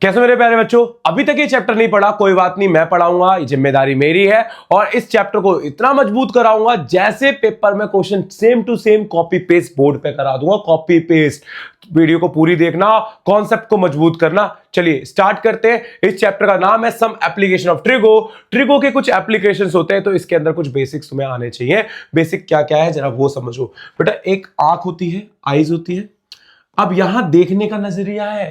कैसे मेरे प्यारे बच्चों, अभी तक ये चैप्टर नहीं पढ़ा, कोई बात नहीं, मैं पढ़ाऊंगा, ये जिम्मेदारी मेरी है। और इस चैप्टर को इतना मजबूत कराऊंगा जैसे पेपर में question same to same copy paste board पे करा दूंगा। कॉपी पेस्ट वीडियो को पूरी देखना, कॉन्सेप्ट को मजबूत करना। चलिए स्टार्ट करते हैं। इस चैप्टर का नाम है some application of trigo. Trigo के कुछ एप्लीकेशंस होते हैं, तो इसके अंदर कुछ बेसिक्स तुम्हें आने चाहिए। बेसिक क्या क्या है जरा वो समझो बेटा। एक आंख होती है, आईज होती है। अब यहां देखने का नजरिया है,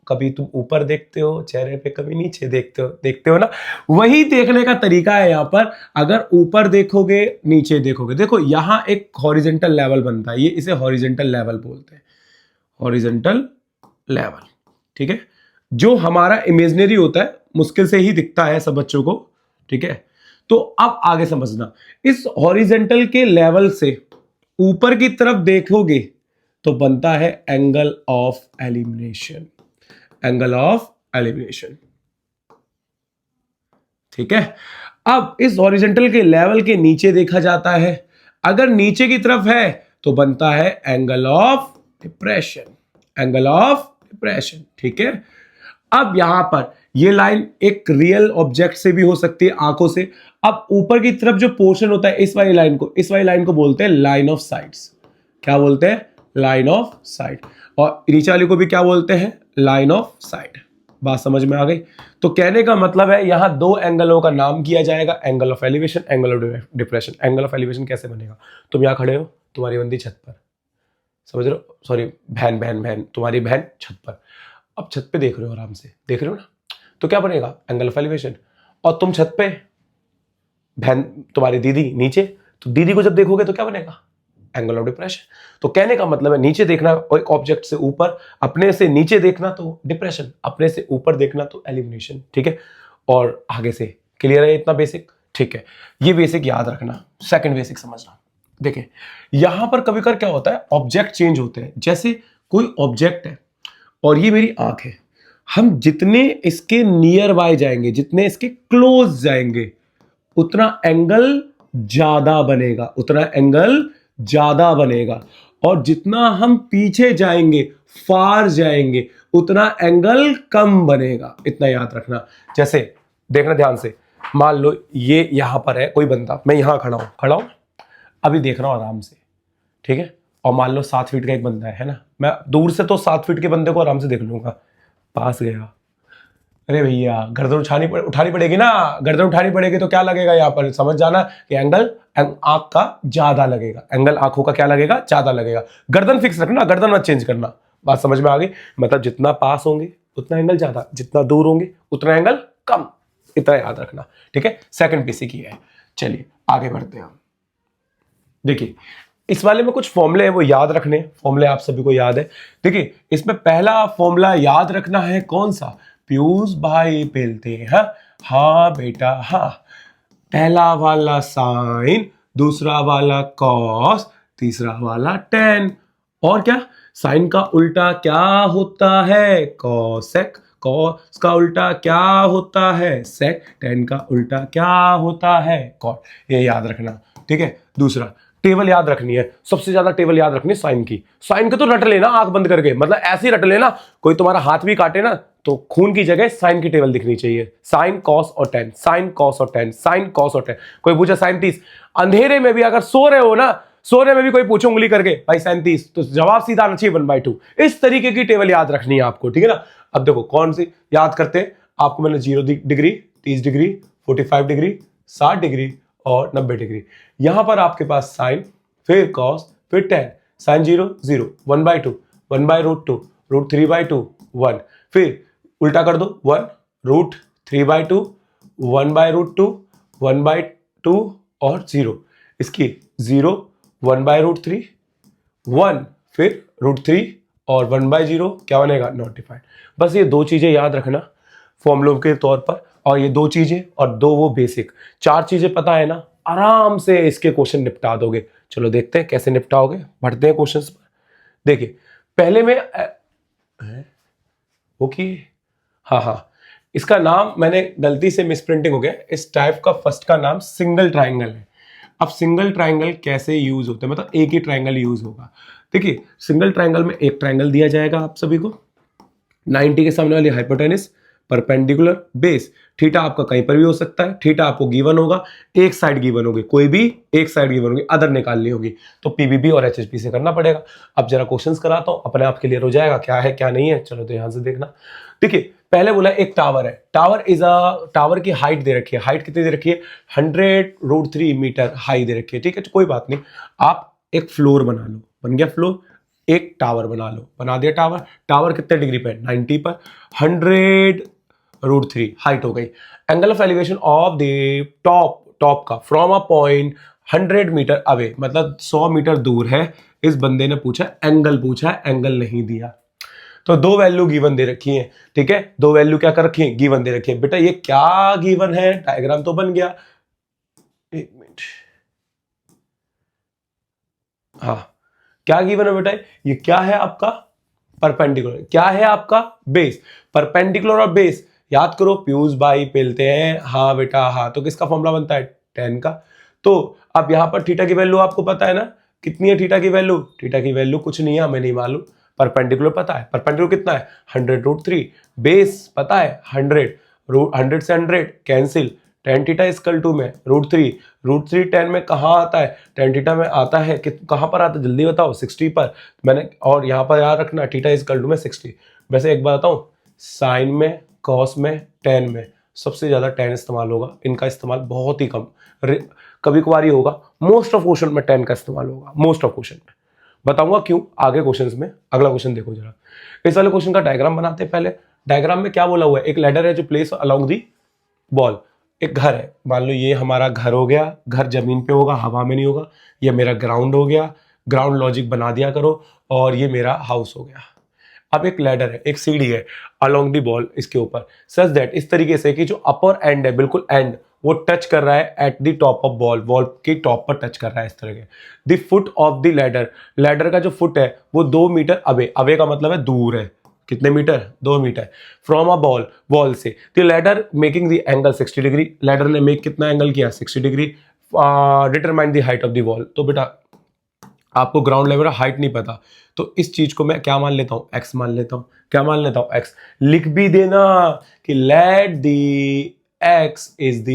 कभी तुम ऊपर देखते हो चेहरे पे, कभी नीचे देखते हो ना, वही देखने का तरीका है यहां पर। अगर ऊपर देखोगे नीचे देखोगे, देखो यहां एक हॉरिजेंटल लेवल बनता है, ये इसे हॉरिजेंटल लेवल बोलते हैं, हॉरिजेंटल लेवल। ठीक है, जो हमारा इमेजिनरी होता है, मुश्किल से ही दिखता है सब बच्चों को। ठीक है, तो अब आगे समझना, इस हॉरिजेंटल के लेवल से ऊपर की तरफ देखोगे तो बनता है angle of elimination, angle of elimination. ठीक है, अब इस हॉरिजेंटल के लेवल के नीचे देखा जाता है, अगर नीचे की तरफ है तो बनता है angle of depression, angle of depression. ठीक है, अब यहां पर ये लाइन एक रियल ऑब्जेक्ट से भी हो सकती है, आंखों से। अब ऊपर की तरफ जो पोर्शन होता है, इस वाली लाइन को बोलते हैं लाइन ऑफ साइट्स। क्या बोलते हैं? Line of site. और नीचे वाली को भी क्या बोलते हैं? Line of site. बात समझ में आ गई? तो कहने का मतलब है यहां दो एंगलों का नाम किया जाएगा, angle of elevation, angle of depression. Angle of elevation कैसे बनेगा? तुम यहां खड़े हो, तुम्हारी बंदी छत पर, समझ रहे हो, सॉरी बहन तुम्हारी बहन छत पर, अब छत पे देख रहे हो, आराम से देख रहे हो ना, तो क्या बनेगा? Angle of elevation. और तुम छत पे, बहन तुम्हारी दीदी नीचे, तो दीदी को जब देखोगे तो क्या बनेगा? Angle of depression. तो कहने का मतलब है नीचे देखना और एक ऑब्जेक्ट से ऊपर, अपने से नीचे देखना तो डिप्रेशन, अपने से ऊपर देखना तो एलिमिनेशन। ठीक है, और आगे से क्लियर है इतना बेसिक? ठीक है, ये बेसिक याद रखना। सेकंड बेसिक समझना, देखिए यहां पर कभी कभी क्या होता है, ऑब्जेक्ट चेंज होते हैं। जैसे कोई ऑब्जेक्ट है और ये मेरी आंख है, हम जितने इसके नियर बाय जाएंगे, जितने इसके क्लोज जाएंगे, उतना एंगल ज्यादा बनेगा, उतना एंगल ज्यादा बनेगा। और जितना हम पीछे जाएंगे, फार जाएंगे, उतना एंगल कम बनेगा। इतना याद रखना। जैसे देखना ध्यान से, मान लो ये यहां पर है कोई बंदा, मैं यहां खड़ा हूं, अभी देख रहा हूं आराम से। ठीक है, और मान लो 7 फीट का एक बंदा है ना, मैं दूर से तो 7 फीट के बंदे को आराम से देख लूंगा। पास गया, अरे भैया गर्दन उठानी पड़ेगी ना, गर्दन उठानी पड़ेगी तो क्या लगेगा यहाँ पर? समझ जाना कि एंगल आंख का ज्यादा लगेगा, एंगल आंखों का क्या लगेगा? ज्यादा लगेगा। गर्दन फिक्स रखना, गर्दन मत चेंज करना। बात समझ में आ गई? मतलब जितना पास होंगे उतना एंगल ज्यादा, जितना दूर होंगे उतना एंगल कम। इतना याद रखना। ठीक है, सेकंड बेसिक ये है। चलिए आगे बढ़ते हैं हम। देखिए इस वाले में कुछ फॉर्मूले हैं, वो याद रखने। फॉर्मूले आप सभी को याद है। देखिए इसमें पहला फॉर्मूला याद रखना है, कौन सा? पीयूष भाई पेलते हैं, हाँ बेटा हाँ। पहला वाला साइन, दूसरा वाला कॉस, तीसरा वाला टेन। और क्या? साइन का उल्टा क्या होता है? कॉसेक। कॉस का उल्टा क्या होता है? सेक। टेन का उल्टा क्या होता है? कॉट। ये याद रखना। ठीक है, दूसरा टेबल याद रखनी है, सबसे ज्यादा टेबल याद रखनी है साइन की। साइन के तो रट लेना आंख बंद करके, मतलब ऐसे ही रट लेना। कोई तुम्हारा हाथ भी काटे ना तो खून की जगह साइन की टेबल दिखनी चाहिए। साइन कॉस और टेन, साइन कॉस और टेन, साइन कॉस और टेन। कोई पूछे साइन 30, अंधेरे में भी अगर सो रहे हो ना, सोने में भी कोई पूछो उंगली करके भाई साइन 30, तो जवाब सीधा आना चाहिए 1/2। इस तरीके की टेबल याद रखनी है आपको। ठीक है ना? अब देखो कौन सी याद करते हैं, आपको मैंने 0 डिग्री, 30 डिग्री, 45 डिग्री, 60 डिग्री और 90 डिग्री। यहां पर आपके पास साइन, फिर कॉस, फिर टेन। साइन 0 0, 1/2, 1/√2, √3/2, 1। फिर उल्टा कर दो, 1, √3/2, 1/√2, 1/2 और 0। इसकी 0, 1/√3, 1, फिर √3 और 1/0 क्या बनेगा? नोटिफाइड। बस ये दो चीजें याद रखना फॉर्मूलों के तौर पर, और ये दो चीजें और दो वो बेसिक। 4 चीजें पता है ना, आराम से इसके क्वेश्चन निपटा दोगे। चलो देखते हैं कैसे निपटाओगे। बढ़ते हैं क्वेश्चंस पर। देखिए पहले में ओके, हाँ, इसका नाम मैंने गलती से मिसप्रिंटिंग हो गया। इस टाइप का फर्स्ट का नाम सिंगल ट्राइंगल है। अब सिंगल ट्राइंगल कैसे यूज होते हैं, मतलब एक ही ट्राइंगल यूज होगा। देखिए सिंगल ट्राइंगल में एक ट्राइंगल दिया जाएगा आप सभी को, 90 के सामने वाली हाइपोटेनिस, परपेंडिकुलर, बेस। थीटा आपका कहीं पर भी हो सकता है, थीटा आपको गिवन होगा, एक साइड गिवन होगी, कोई भी एक साइड गिवन होगी, अदर निकालनी होगी, तो पीबीबी और एचएचपी से करना पड़ेगा। अब जरा क्वेश्चंस कराता हूं, अपने आप क्लियर हो जाएगा क्या है क्या नहीं है। चलो तो यहां से देखना। देखिए पहले बोला एक टावर है, टावर की हाइट दे रखी है, हाइट कितनी दे रखी है, 100√3 मीटर हाई दे रखी है, ठीक है, तो कोई बात नहीं, आप एक फ्लोर बना लो, बन गया फ्लोर, एक टावर बना लो, बना दिया टावर। टावर कितने डिग्री पे, 90 पर, 100√3 हाइट हो गई। Angle of elevation of the top का from a point 100 metre away, मतलब 100 मीटर दूर है। इस बंदे ने पूछा एंगल, पूछा एंगल नहीं दिया, तो दो वैल्यू गिवन दे रखी है, ठीक है, दो वैल्यू क्या कर रखी है, गिवन दे रखी है। बेटा ये क्या गिवन है, डायग्राम तो बन गया, एक मिनट, हाँ क्या गिवन है बेटा, ये क्या है आपका परपेंडिकुलर, क्या है आपका बेस, परपेंडिकुलर और बेस याद करो, प्यूज बाई पेलते हैं, हाँ बेटा हाँ, तो किसका फॉर्मूला बनता है, tan का। तो अब यहां पर थीटा की वैल्यू आपको पता है ना, कितनी है थीटा की वैल्यू, थीटा की वैल्यू कुछ नहीं है, हमें नहीं मालूम। परपेंडिकुलर पता है, परपेंडिकुलर कितना है 100√3, बेस पता है 100 से 100 cancel, tan theta equal to में √3 tan में कहाँ आता है, tan थीटा में आता है कहाँ पर आता है जल्दी बताओ, 60 पर मैंने, और यहाँ पर याद रखना थीटा इक्वल टू में 60। वैसे एक बात बताऊँ, साइन में, कॉस में, tan में सबसे ज्यादा tan इस्तेमाल होगा, इनका इस्तेमाल बहुत ही कम, कभी कभार ही होगा, मोस्ट ऑफ क्वेश्चन में tan का इस्तेमाल होगा, मोस्ट ऑफ क्वेश्चन में। बताऊंगा क्यों आगे क्वेश्चंस में, अगला क्वेश्चन देखो जरा। इस वाले क्वेश्चन का डायग्राम बनाते हैं पहले। डायग्राम में क्या बोला हुआ है, एक लैडर है जो प्लेस अलोंग दी बॉल, एक घर है, मान लो ये हमारा घर हो गया, घर जमीन पे होगा, हवा में नहीं होगा, ये मेरा ग्राउंड हो गया, ग्राउंड लॉजिक बना दिया करो, और ये मेरा हाउस हो गया। अब एक लैडर है, एक सीढ़ी है अलोंग दी बॉल इसके ऊपर, सच दैट इस तरीके से कि जो अपर एंड है, बिल्कुल एंड, वो टच कर रहा है at the top of ball, ball के टॉप पर टच कर रहा है इस तरह के। The foot of the ladder, ladder का जो फुट है वो 2 मीटर अवे, अवे का मतलब है दूर है, कितने metre, 2 metre, from a ball, ball से। तो ladder making the angle 60 degree, ladder ने मेक कितना एंगल किया 60 degree. Determine the height of the ball, तो बेटा आपको ग्राउंड लेवल हाइट नहीं पता, तो इस चीज को मैं क्या मान लेता हूं, एक्स मान लेता हूं, क्या मान लेता हूं, एक्स। लिख भी देना कि let the x is the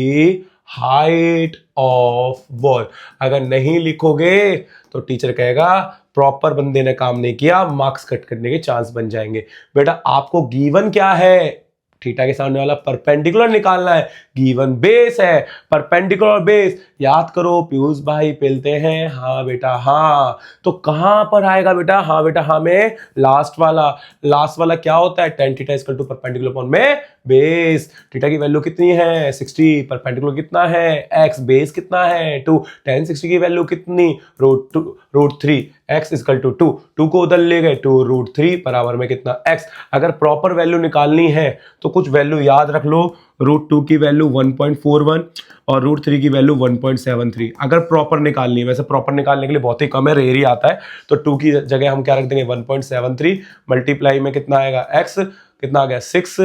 height of ball. अगर नहीं लिखोगे तो टीचर कहेगा प्रॉपर बंदे ने काम नहीं किया, मार्क्स कट करने के चांस बन जाएंगे। बेटा आपको गिवन क्या है, थीटा के सामने वाला परपेंडिकुलर निकालना है, गिवन बेस है, परपेंडिकुलर बेस याद करो, पीयूष भाई पेलते हैं, हाँ बेटा हाँ, तो कहां पर आएगा बेटा, हाँ बेटा हाँ में लास्ट वाला, लास्ट वाला क्या होता है, tan theta equal to perpendicular upon में बेस। थीटा की वैल्यू कितनी है 60, परपेंडिकुलर कितना है x, बेस कितना है 2, tan 60 की वैल्यू कितनी √3, x इक्वल टू 2, 2 को उधर ले गए, 2√3 बराबर में कितना x। अगर प्रॉपर वैल्यू निकालनी है तो कुछ वैल्यू याद रख लो, √2 की वैल्यू 1.41 और √3 की वैल्यू 1.73, अगर प्रॉपर निकालनी है। वैसे प्रॉपर निकालने के लिए बहुत ही कम है, रेयर ही आता है, तो 2 की जगह हम क्या रख देंगे 1.73, मल्टीप्लाई में कितना आएगा x, कितना आ गया 6,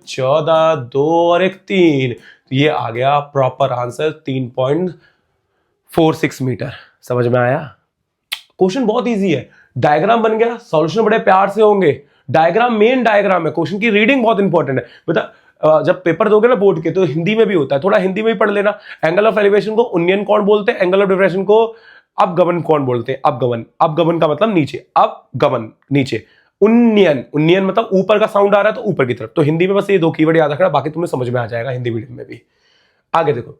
14, 2 और 1 3, तो ये आ गया प्रॉपर आंसर 3.46 मीटर। समझ में आया, क्वेश्चन बहुत इजी है, डायग्राम बन गया, सॉल्यूशन बड़े प्यार से होंगे। डायग्राम मेन डायग्राम है, क्वेश्चन की रीडिंग बहुत इंपॉर्टेंट है बेटा। जब पेपर दोगे ना बोर्ड के, तो हिंदी में भी होता है, थोड़ा हिंदी में भी पढ़ लेना। एंगल ऑफ एलिवेशन को उन्नयन कोण बोलते हैं, एंगल ऑफ डिफ्रेक्शन को अपगमन कोण बोलते हैं। अपगमन, अपगमन का मतलब नीचे, अपगमन नीचे, उन्नयन, उन्नयन मतलब ऊपर का साउंड आ रहा है तो ऊपर की तरफ। तो हिंदी में बस ये 2 कीवर्ड याद रखना, बाकी तुम्हें समझ में आ जाएगा हिंदी मीडियम में भी। आगे देखो,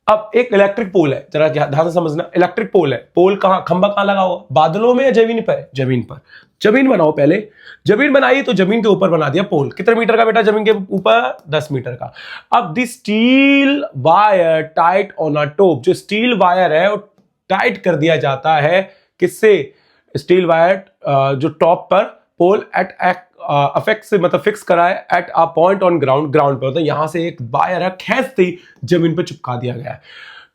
अब एक इलेक्ट्रिक पोल है, जरा ध्यान से समझना, इलेक्ट्रिक पोल है, पोल कहां, खंबा कहां लगा हुआ, बादलों में या जमीन पर है, जमीन पर। जमीन बनाओ पहले, जमीन बनाई तो जमीन के ऊपर बना दिया पोल, कितने मीटर का बेटा जमीन के ऊपर, 10 मीटर का। अब the steel wire tight on a top, जो स्टील वायर है वो टाइट कर दिया जाता है, किससे, स्टील वायर जो टॉप पर पोल एट अफेक्ट से मतलब फिक्स करा है at a point on ground, ground पर, तो यहां से एक वायर है खींचते ही जमीन पे चिपका दिया गया है।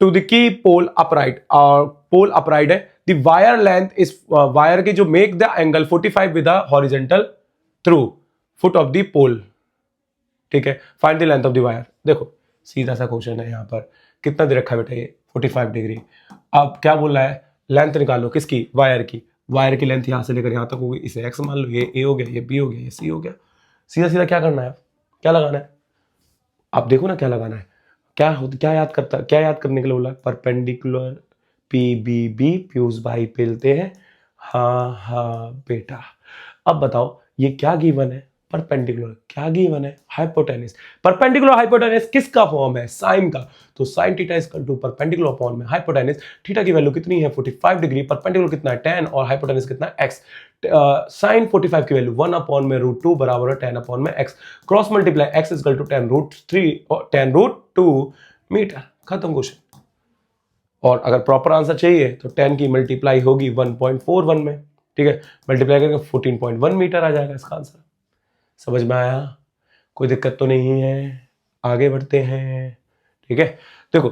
To the key pole upright, और पोल अपराइट है, the wire length is, wire की जो make the angle 45 with the horizontal through foot of the pole, ठीक है। Find the length of the wire, देखो सीधा सा क्वेश्चन है, यहां पर कितना दे रखा है बेटा, ये 45 डिग्री। अब क्या बोल रहा है, लेंथ निकालो किसकी, वायर की, वायर की लेंथ यहां से लेकर यहां तक होगी, इसे x मान लो, ये a हो गया, ये b हो गया, ये c हो गया। सीधा सीधा क्या करना है, क्या लगाना है, आप देखो ना क्या लगाना है, क्या याद करने के लिए बोला, perpendicular P B B, Piyush भाई पेलते हैं, हाँ हाँ बेटा। अब बताओ ये क्या गिवन है, परपेंडिकुलर, क्या गिवन है, हाइपोटेनस। परपेंडिकुलर हाइपोटेनस किसका फॉर्म है, साइन का, तो sine theta is equal to perpendicular upon में हाइपोटेनस। थीटा की वैल्यू कितनी है 45 डिग्री, परपेंडिकुलर कितना है 10 और हाइपोटेनस कितना है x। साइन 45 की वैल्यू 1 अपॉन में √2 बराबर है 10 अपॉन में x, cross multiply x is equal to 10√3 और 10√2 मीटर। खत्म क्वेश्चन। और अगर प्रॉपर आंसर चाहिए तो 10 की मल्टीप्लाई होगी 1.41 में, ठीक है, मल्टीप्लाई करके 14.1 मीटर आ जाएगा इसका आंसर। समझ में आया, कोई दिक्कत तो नहीं है, आगे बढ़ते हैं, ठीक है। देखो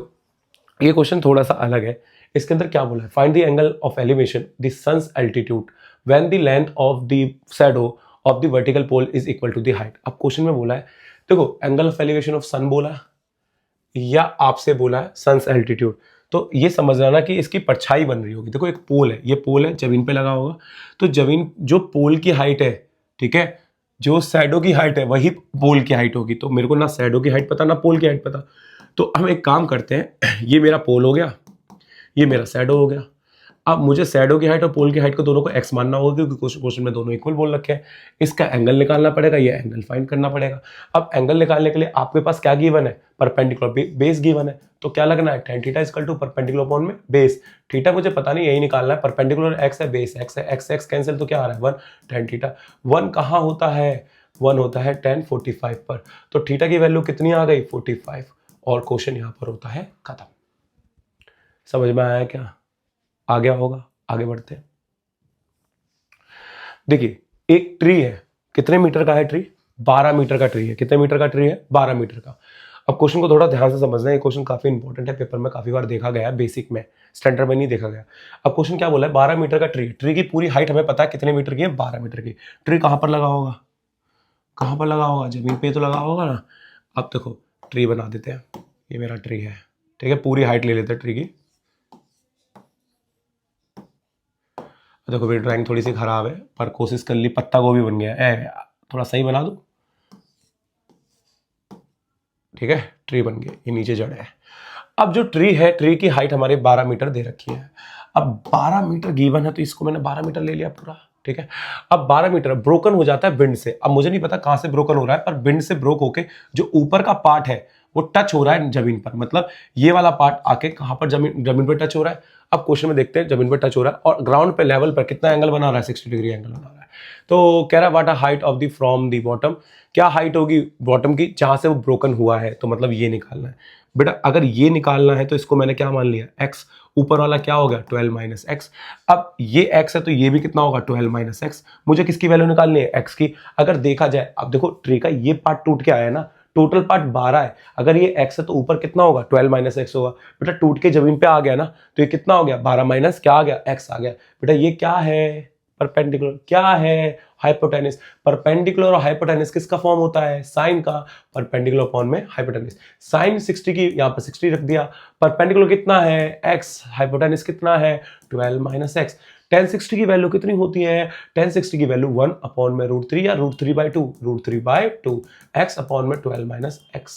ये क्वेश्चन थोड़ा सा अलग है, इसके अंदर क्या बोला है, find the angle of elevation the sun's altitude when the length of the shadow of the vertical pole is equal to the height. अब क्वेश्चन में बोला है, देखो angle of elevation of sun बोला या आपसे बोला है सन्स एल्टीट्यूड, तो ये समझना ना कि इसकी परछाई बन रही होगी। देखो एक पोल है, ये पोल है, जमीन पे लगा होगा, तो जमीन जो पोल की हाइट है, ठीक है, जो शैडो की हाइट है वही पोल की हाइट होगी। तो मेरे को ना शैडो की हाइट पता ना पोल की हाइट पता, तो हम एक काम करते हैं, ये मेरा पोल हो गया, ये मेरा शैडो हो गया। अब मुझे शैडो की हाइट और पोल की हाइट को दोनों को x मानना होगा क्योंकि क्वेश्चन में दोनों इक्वल बोल रखे हैं। इसका एंगल निकालना पड़ेगा, ये एंगल फाइंड करना पड़ेगा। अब एंगल निकालने के लिए आपके पास क्या गिवन है, परपेंडिकुलर बेस गिवन है, तो क्या लगना है, tan theta equal to perpendicular upon में बेस। थीटा मुझे पता नहीं, यही निकालना है, परपेंडिकुलर x है, बेस x है, x कैंसिल तो क्या आ रहा है 1, tan थीटा 1 कहाँ होता है, 1 होता है tan 45 पर, तो थीटा की वैल्यू कितनी आ गई 45, और क्वेश्चन यहां पर होता है खत्म। समझ में आया क्या, आ गया होगा, आगे बढ़ते हैं। देखिए एक ट्री है, कितने मीटर का है ट्री, 12 मीटर का ट्री है, कितने मीटर का ट्री है 12 मीटर का। अब क्वेश्चन को थोड़ा ध्यान से समझना है, ये क्वेश्चन काफी इंपॉर्टेंट है, पेपर में काफी बार देखा गया है, बेसिक में, स्टैंडर्ड में नहीं देखा गया। अब क्वेश्चन क्या बोला है, 12 मीटर का ट्री, ट्री की पूरी हाइट हमें पता है कितने मीटर की है, 12 मीटर की। ट्री कहां पर लगा होगा, कहां पर लगा होगा, जमीन पे तो लगा होगा ना। अब देखो ट्री बना देते हैं, ये मेरा ट्री है, ठीक है, पूरी हाइट ले लेते हैं ट्री की। देखो मेरी ड्राइंग थोड़ी सी खराब है पर कोशिश कर ली, पत्ता गोभी बन गया है, थोड़ा सही बना दो, ठीक है, ट्री बन गया, ये नीचे जड़ है। अब जो ट्री है, ट्री की हाइट हमारे 12 मीटर दे रखी है। अब 12 मीटर गिवन है तो इसको मैंने 12 मीटर ले लिया पूरा, ठीक है। अब 12 मीटर ब्रोकन हो जाता है विंड से, अब मुझे नहीं पता कहां से ब्रोकन हो रहा है, पर विंड से ब्रोक होके जो ऊपर का पार्ट है वो टच हो रहा है जमीन पर, मतलब ये वाला पार्ट आके कहां पर, जमीन पर टच हो रहा है। अब क्वेश्चन में देखते हैं, जमीन पर टच हो रहा है और ग्राउंड पे लेवल पर कितना एंगल बना रहा है, 60 डिग्री एंगल बना रहा है। तो कह रहा है what height of the from the bottom, क्या हाइट होगी बॉटम की जहां से वो ब्रोकन हुआ है, तो मतलब ये निकालना है बेटा। अगर ये निकालना है तो इसको मैंने क्या मान लिया, x, ऊपर वाला क्या हो गया 12 माइनस एक्स। अब ये x है तो ये भी कितना होगा 12 माइनस एक्स। मुझे किसकी वैल्यू निकालनी है, x की। अगर देखा जाए, अब देखो ट्री का ये पार्ट टूट के आया है ना, टोटल पार्ट 12 है, अगर ये x है तो ऊपर कितना होगा 12 माइनस एक्स होगा। बेटा टूट के जमीन पे आ गया ना, तो ये कितना हो गया 12 माइनस क्या आ गया x आ गया। बेटा ये क्या है, परपेंडिकुलर, क्या है हाइपोटेनस। परपेंडिकुलर और हाइपोटेनस किसका फॉर्म होता है, साइन का, परपेंडिकुलर अपॉन में हाइपोटेनस। साइन 60 की यहाँ पर 60 रख दिया, परपेंडिकुलर कितना है x, हाइपोटेनस कितना है 12 माइनस एक्स। tan 60 की वैल्यू कितनी होती है, tan 60 की वैल्यू 1 अपॉन में √3 या √3/2, √3/2 x अपॉन में 12 माइनस एक्स।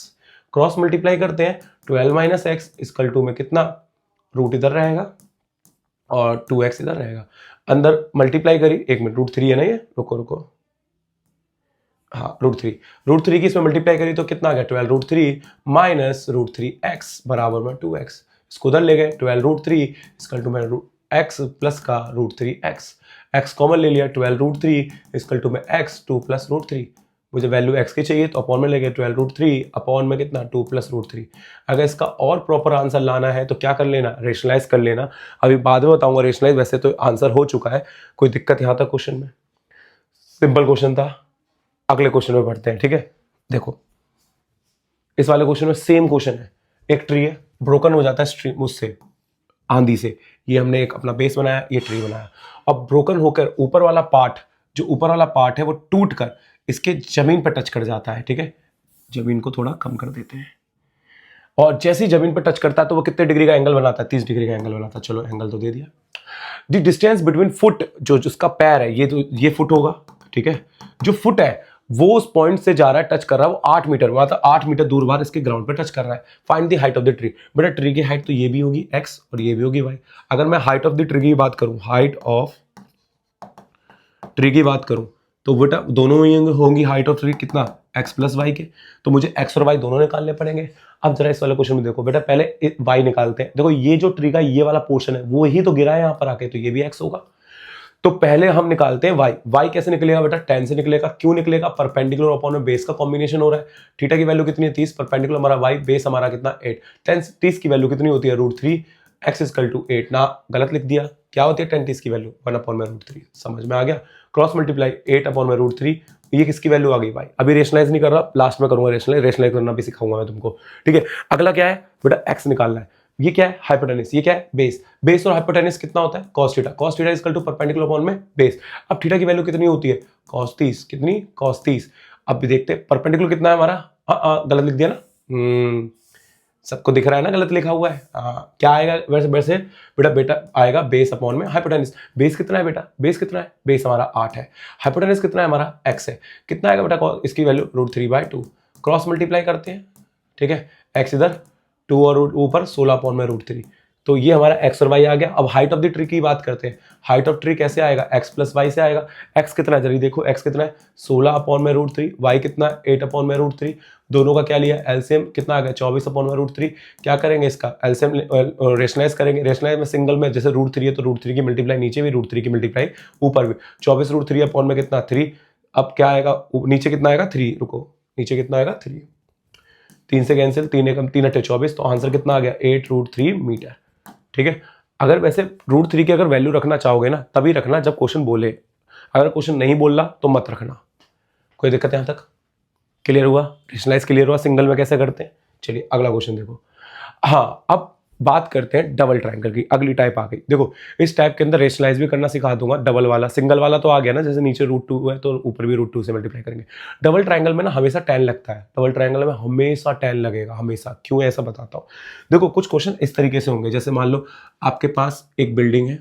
क्रॉस मल्टीप्लाई करते हैं, 12 माइनस एक्स इक्वल टू में कितना, रूट इधर रहेगा और 2x इधर रहेगा, अंदर मल्टीप्लाई करी, एक मिनट √3 है ना ये, रुको हाँ √3 की इसमें मल्टीप्लाई करी तो कितना आ गया 12√3 माइनस √3x बराबर में 2x। इसको उधर ले गए, 12√3 इक्वल टू में x प्लस का √3x, x कॉमन ले लिया, 12√3 इक्वल टू में x 2 प्लस √3। मुझे वैल्यू x की चाहिए तो अपॉन में ले गए 12√3 अपॉन में कितना 2 प्लस √3। अगर इसका और प्रॉपर आंसर लाना है तो क्या कर लेना, रेशनलाइज कर लेना। अभी बाद में बताऊंगा रेशनलाइज, वैसे तो आंसर हो चुका है, कोई दिक्कत यहां तक क्वेश्चन में, सिंपल क्वेश्चन था। अगले क्वेश्चन में बढ़ते हैं, ठीक है। देखो इस वाले क्वेश्चन में सेम क्वेश्चन है, एक ट्री है, ब्रोकन हो जाता है स्ट्रीम उससे, आंधी से। ये हमने एक अपना बेस बनाया, ये ट्री बनाया, अब ब्रोकन होकर ऊपर वाला पार्ट, जो ऊपर वाला पार्ट है वो टूट कर इसके जमीन पर टच कर जाता है, ठीक है। जमीन को थोड़ा कम कर देते हैं, और जैसे ही जमीन पर टच करता है तो वो कितने डिग्री का एंगल बनाता है, 30 डिग्री का एंगल बनाता है। चलो एंगल तो दे दिया। द डिस्टेंस बिटवीन फुट, जो जिसका पैर है, ये तो ये फुट होगा, ठीक है। जो फुट है वो उस पॉइंट से जा रहा है, टच कर रहा है, वो 8 मीटर, मतलब 8 मीटर दूर बाहर इसके ग्राउंड पे टच कर रहा है। Find the height of the tree. बेटा ट्री की हाइट तो ये भी होगी x और ये भी होगी y। अगर मैं हाइट ऑफ द ट्री की बात करूं, हाइट ऑफ ट्री की बात करूं, तो बेटा दोनों ही होंगी हाइट ऑफ ट्री कितना, x प्लस वाई के। तो मुझे x और y दोनों निकालने पड़ेंगे। अब जरा इस वाले क्वेश्चन में देखो बेटा, पहले y निकालते हैं। देखो ये जो ट्री का ये वाला पोर्शन है वो ही तो गिरा है यहाँ पर आके, तो ये भी x होगा। तो पहले हम निकालते हैं y कैसे निकलेगा बेटा, tan से निकलेगा। क्यों निकलेगा, परपेंडिकुलर अपॉन में बेस का कॉम्बिनेशन हो रहा है। थीटा की वैल्यू कितनी है 30, परपेंडिकुलर हमारा y, बेस हमारा कितना 8, tan 30 की वैल्यू कितनी होती है √3, x इक्वल टू 8 ना, गलत लिख दिया। क्या होती है tan 30 की वैल्यू 1 अपॉन में √3, समझ में आ गया। क्रॉस मल्टीप्लाई 8 अपॉन में √3, ये किसकी वैल्यू आ गई y। अभी रेशनलाइज नहीं कर रहा, लास्ट में करूंगा रेशनलाइज करना भी सिखाऊंगा मैं तुमको, ठीक है। अगला क्या है बेटा, x निकालना है। ये क्या है हाइपोटेनस, ये क्या है बेस। बेस और हाइपोटेनस कितना होता है cos theta, cos theta equal to perpendicular upon में बेस। अब थीटा की वैल्यू कितनी होती है cos 30, कितनी cos 30। अब भी देखते हैं परपेंडिकुलर कितना है हमारा, गलत लिख दिया ना, सबको दिख रहा है ना गलत लिखा हुआ है। क्या आएगा वैसे बेटा आएगा बेस अपॉन में हाइपोटेनस। बेस कितना है बेटा, बेस कितना है, बेस हमारा 8 है। हाइपोटेनस कितना है हमारा x है। कितना आएगा बेटा इसकी वैल्यू √3/2। क्रॉस मल्टीप्लाई करते हैं, ठीक है, x इधर 2 और ऊपर 16 अपॉन में √3। तो ये हमारा x और y आ गया। अब हाइट ऑफ द ट्री की बात करते हैं। हाइट ऑफ ट्री कैसे आएगा, x प्लस वाई से आएगा। x कितना है जल्दी देखो, x कितना है 16 अपॉन में √3, y कितना है 8 अपॉन में √3। दोनों का क्या लिया एलसीएम, कितना आ गया 24 अपॉन में √3। क्या करेंगे इसका एलसीएम रेशनलाइज करेंगे। रेशनलाइज में सिंगल में जैसे √3 है तो √3 की मल्टीप्लाई नीचे भी, √3 की मल्टीप्लाई ऊपर भी। 24 √3 अपॉन में कितना 3। अब क्या आएगा नीचे कितना आएगा 3, रुको नीचे कितना आएगा 3, 3 से कैंसिल, 3 एकम 3 अट्ठे 24, तो आंसर कितना आ गया 8√3 मीटर, ठीक है। अगर वैसे √3 की अगर वैल्यू रखना चाहोगे ना तभी रखना जब क्वेश्चन बोले, अगर क्वेश्चन नहीं बोल रहा तो मत रखना। कोई दिक्कत है यहाँ तक, क्लियर हुआ, रेशनलाइज क्लियर हुआ सिंगल में कैसे करते हैं। चलिए अगला क्वेश्चन देखो। हाँ अब बात करते हैं डबल ट्रायंगल की, अगली टाइप आ गई। देखो इस टाइप के अंदर रेशनलाइज भी करना सिखा दूंगा। डबल वाला, सिंगल वाला तो आ गया ना, जैसे नीचे √2 है तो ऊपर भी √2 से मल्टीप्लाई करेंगे। डबल ट्रायंगल में ना हमेशा tan लगता है, डबल ट्रायंगल में हमेशा tan लगेगा, हमेशा। क्यों ऐसा बताता हूँ। देखो कुछ क्वेश्चन इस तरीके से होंगे, जैसे मान लो आपके पास एक बिल्डिंग है,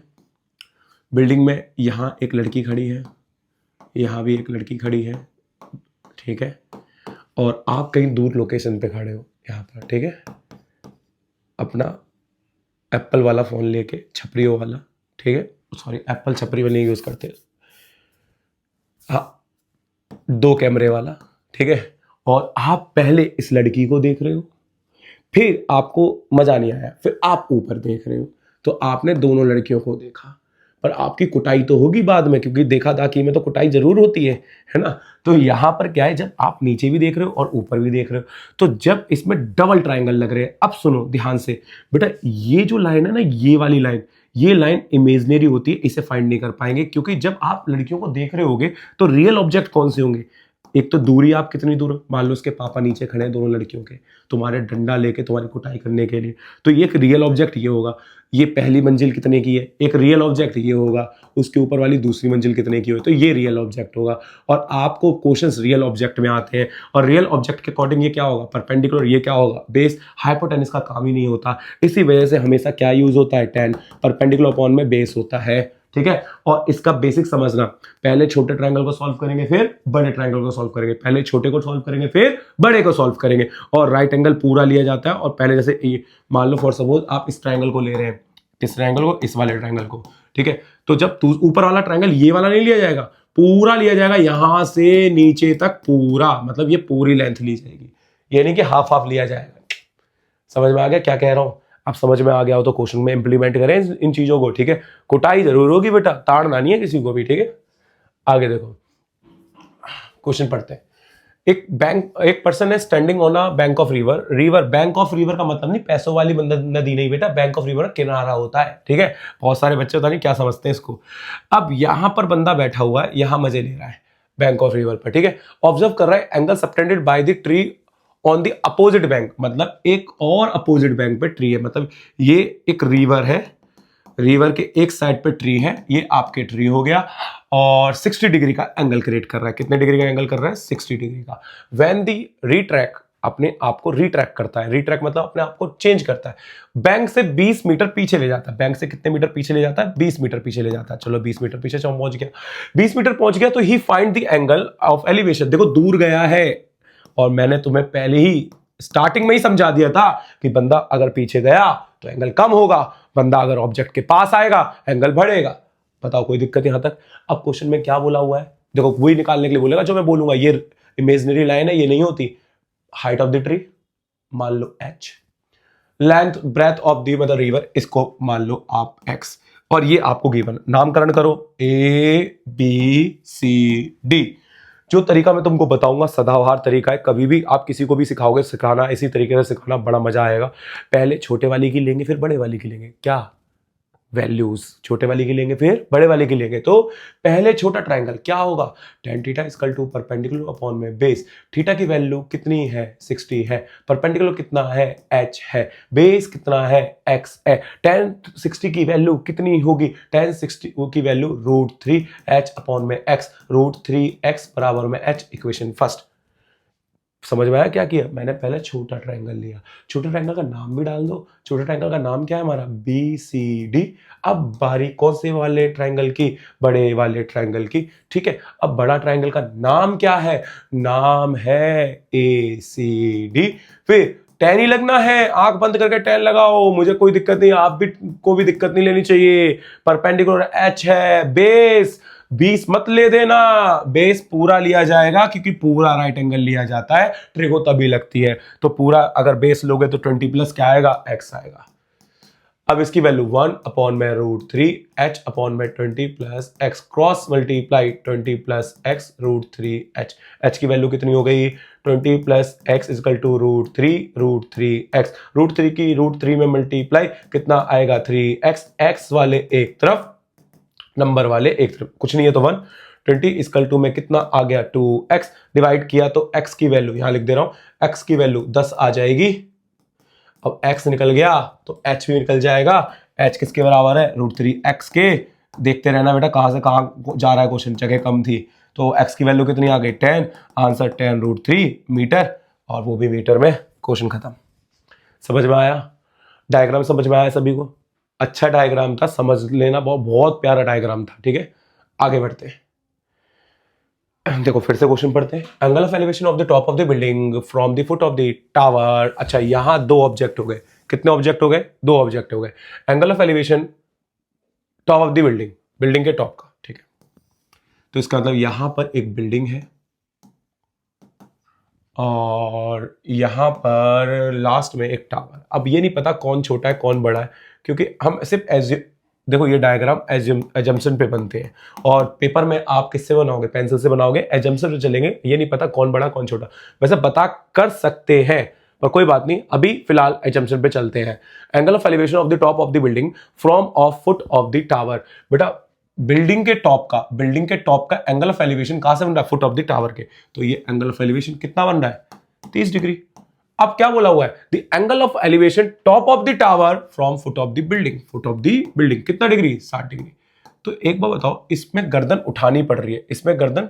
बिल्डिंग में यहाँ एक लड़की खड़ी है, यहाँ भी एक लड़की खड़ी है, ठीक है, और आप कहीं दूर लोकेशन पे खड़े हो यहाँ पर, ठीक है, अपना एप्पल वाला फ़ोन लेके, छपरियों वाला, ठीक है, सॉरी एप्पल छपरी वाली यूज़ करते, हाँ 2 कैमरे वाला, ठीक है, और आप पहले इस लड़की को देख रहे हो, फिर आपको मज़ा नहीं आया, फिर आप ऊपर देख रहे हो, तो आपने दोनों लड़कियों को देखा, पर आपकी कुटाई तो होगी बाद में, क्योंकि देखा दाखी में तो कुटाई जरूर होती है ना। तो यहाँ पर क्या है, जब आप नीचे भी देख रहे हो और ऊपर भी देख रहे हो, तो जब इसमें डबल ट्रायंगल लग रहे हैं, अब सुनो ध्यान से बेटा, ये जो लाइन है ना, ये वाली लाइन, ये लाइन इमेजिनरी होती है, इसे फाइंड नहीं कर पाएंगे, क्योंकि जब आप लड़कियों को देख रहे होगे तो रियल ऑब्जेक्ट कौन से होंगे। एक तो दूरी, आप कितनी दूर, मान लो उसके पापा नीचे खड़े हैं दोनों लड़कियों के, तुम्हारे डंडा लेके तुम्हारी कुटाई करने के लिए, तो ये एक रियल ऑब्जेक्ट ये होगा। ये पहली मंजिल कितने की है, एक रियल ऑब्जेक्ट ये होगा। उसके ऊपर वाली दूसरी मंजिल कितने की हो, तो ये रियल ऑब्जेक्ट होगा। और आपको क्वेश्चंस रियल ऑब्जेक्ट में आते हैं, और रियल ऑब्जेक्ट के अकॉर्डिंग ये क्या होगा परपेंडिकुलर, ये क्या होगा बेस। हाइपोटेनस का काम ही नहीं होता, इसी वजह से हमेशा क्या यूज होता है tan, परपेंडिकुलर अपॉन में बेस होता है, ठीक है। और इसका बेसिक समझना, पहले छोटे ट्रायंगल को सॉल्व करेंगे फिर बड़े ट्रायंगल को सॉल्व करेंगे, पहले छोटे को सॉल्व करेंगे फिर बड़े को सॉल्व करेंगे। और राइट एंगल पूरा लिया जाता है, और पहले जैसे मान लो फॉर सपोज आप इस ट्रायंगल को ले रहे हैं, किस ट्रायंगल को, इस वाले ट्रायंगल को, ठीक है, तो जब ऊपर वाला ट्रायंगल ये वाला नहीं लिया जाएगा, पूरा लिया जाएगा यहां से नीचे तक पूरा, मतलब ये पूरी लेंथ ली जाएगी, ये नहीं कि हाफ हाफ लिया जाएगा। समझ में आ गया क्या कह रहा हूं। अब समझ में आ गया हो तो क्वेश्चन में इंप्लीमेंट करें इन चीजों को, ठीक है। कुटाई जरूर होगी बेटा, ताड़ना नहीं है किसी को भी, ठीक है। आगे देखो क्वेश्चन पढ़ते हैं। एक पर्सन है standing on a bank of river. Bank of river का मतलब नहीं पैसों वाली नदी नहीं बेटा, बैंक ऑफ रिवर किनारा होता है, ठीक है। बहुत सारे बच्चे पता नहीं क्या समझते हैं इसको। अब यहां पर बंदा बैठा हुआ है, यहां मजे ले रहा है बैंक ऑफ रिवर पर, ठीक है। ऑब्जर्व कर रहा है angle subtended by the tree on the opposite bank, मतलब एक और अपोजिट बैंक पे ट्री है, मतलब ये एक रिवर है, रिवर के एक साइड पे ट्री है, ये आपके ट्री हो गया, और 60 डिग्री का एंगल क्रिएट कर रहा है। कितने डिग्री का एंगल कर रहा है 60 डिग्री का। व्हेन दी रीट्रैक अपने आप को रिट्रैक करता है, रिट्रैक मतलब अपने आप को चेंज करता है, बैंक से 20 मीटर पीछे ले जाता है। बैंक से कितने मीटर पीछे ले जाता है? 20 मीटर पीछे ले जाता है। चलो 20 मीटर पीछे चलो पहुंच गया, 20 मीटर पहुंच गया तो ही find the angle of elevation. देखो दूर गया है और मैंने तुम्हें पहले ही स्टार्टिंग में ही समझा दिया था कि बंदा अगर पीछे गया तो एंगल कम होगा, बंदा अगर ऑब्जेक्ट के पास आएगा एंगल बढ़ेगा। बताओ कोई दिक्कत यहां तक? अब क्वेश्चन में क्या बोला हुआ है, देखो वही निकालने के लिए बोलेगा जो मैं बोलूंगा। ये इमेजिनरी लाइन है, ये नहीं होती। हाइट ऑफ द ट्री मान लो h, length breadth of the मतलब रिवर इसको मान लो आप x, और ये आपको गिवन, नामकरण करो ABCD। जो तरीका मैं तुमको बताऊंगा सदाबहार तरीका है, कभी भी आप किसी को भी सिखाओगे, सिखाना इसी तरीके से सिखाना, बड़ा मजा आएगा। पहले छोटे वाली की लेंगे फिर बड़े वाली की लेंगे, क्या वैल्यूज छोटे वाली की लेंगे फिर बड़े वाले की लेंगे। तो पहले छोटा ट्रायंगल क्या होगा, tan theta equal to perpendicular upon में बेस। थीटा की वैल्यू कितनी है 60 है, परपेंडिकुलर कितना है h है, बेस कितना है x है। tan 60 की वैल्यू कितनी होगी, tan 60 की वैल्यू √3 h अपॉन में x, √3x बराबर में h। इक्वेशन फर्स्ट समझ में आया क्या किया मैंने? पहले छोटा ट्रायंगल लिया, छोटे ट्रायंगल का नाम भी डाल दो। छोटे ट्रायंगल का नाम क्या है हमारा? BCD। अब बारी कौन से वाले ट्रायंगल की? बड़े वाले ट्रायंगल की। ठीक है, अब बड़ा ट्रायंगल का नाम क्या है? नाम है ACD। फिर tan ही लगना है, आंख बंद करके tan लगाओ, मुझे कोई दिक्कत नहीं, आप भी को भी दिक्कत नहीं लेनी चाहिए। परपेंडिकुलर h है, बेस 20 मत ले देना, बेस पूरा लिया जाएगा क्योंकि पूरा राइट एंगल लिया जाता है, ट्रिगो तभी लगती है। तो पूरा अगर बेस लोगे तो 20 प्लस क्या आएगा? x आएगा। अब इसकी वैल्यू 1 अपॉन में √3 h अपॉन में 20 plus x, cross multiply 20 plus x √3 h। h की वैल्यू कितनी हो गई? 20 plus x equal to √3 x। √3 की √3 में मल्टीप्लाई कितना आएगा? 3x। x वाले एक तरफ, नंबर वाले एक तरफ, कुछ नहीं है तो 1। 20 इक्वल टू में कितना आ गया? 2x। डिवाइड किया तो x की वैल्यू यहां लिख दे रहा हूं, x की वैल्यू 10 आ जाएगी। अब x निकल गया तो h भी निकल जाएगा। h किसके बराबर है? √3x के। देखते रहना बेटा कहां से कहां जा रहा है क्वेश्चन, जगह कम थी तो x की वैल्यू कितनी आ गई? 10। आंसर 10 √3 मीटर, और वो भी मीटर में। क्वेश्चन खत्म। समझ में आया? डायग्राम समझ में आया सभी को? अच्छा डायग्राम था, समझ लेना, बहुत प्यारा डायग्राम था। ठीक है, आगे बढ़ते हैं। देखो फिर से क्वेश्चन पढ़ते हैं। Angle of elevation of the top of the building from the foot of the tower. अच्छा यहां दो ऑब्जेक्ट हो गए, कितने ऑब्जेक्ट हो गए? दो ऑब्जेक्ट हो गए। Angle of elevation top of the building, building के टॉप का। ठीक है, तो इसका मतलब यहां पर एक बिल्डिंग है और यहां पर लास्ट में एक टावर। अब ये नहीं पता कौन छोटा है कौन बड़ा है, क्योंकि हम सिर्फ देखो ये डायग्राम एजम्पशन पे बनते हैं, और पेपर में आप किससे बनाओगे? पेंसिल से बनाओगे, एजम्पशन पे चलेंगे। ये नहीं पता कौन बड़ा कौन छोटा, वैसे बता कर सकते हैं पर कोई बात नहीं, अभी फिलहाल एजम्पशन पे चलते हैं। Angle of elevation of the top of the building from of foot of the tower. बेटा बिल्डिंग के टॉप का एंगल ऑफ एलिवेशन कहां से बन रहा है? फुट ऑफ द टावर के। तो ये एंगल ऑफ एलिवेशन कितना बन रहा है? 30 डिग्री। अब क्या बोला हुआ है? The angle of elevation top of the tower from foot of the building. Foot of the building कितना डिग्री? 60 डिग्री। तो एक बार बताओ, इसमें गर्दन उठानी पड़ रही है, इसमें गर्दन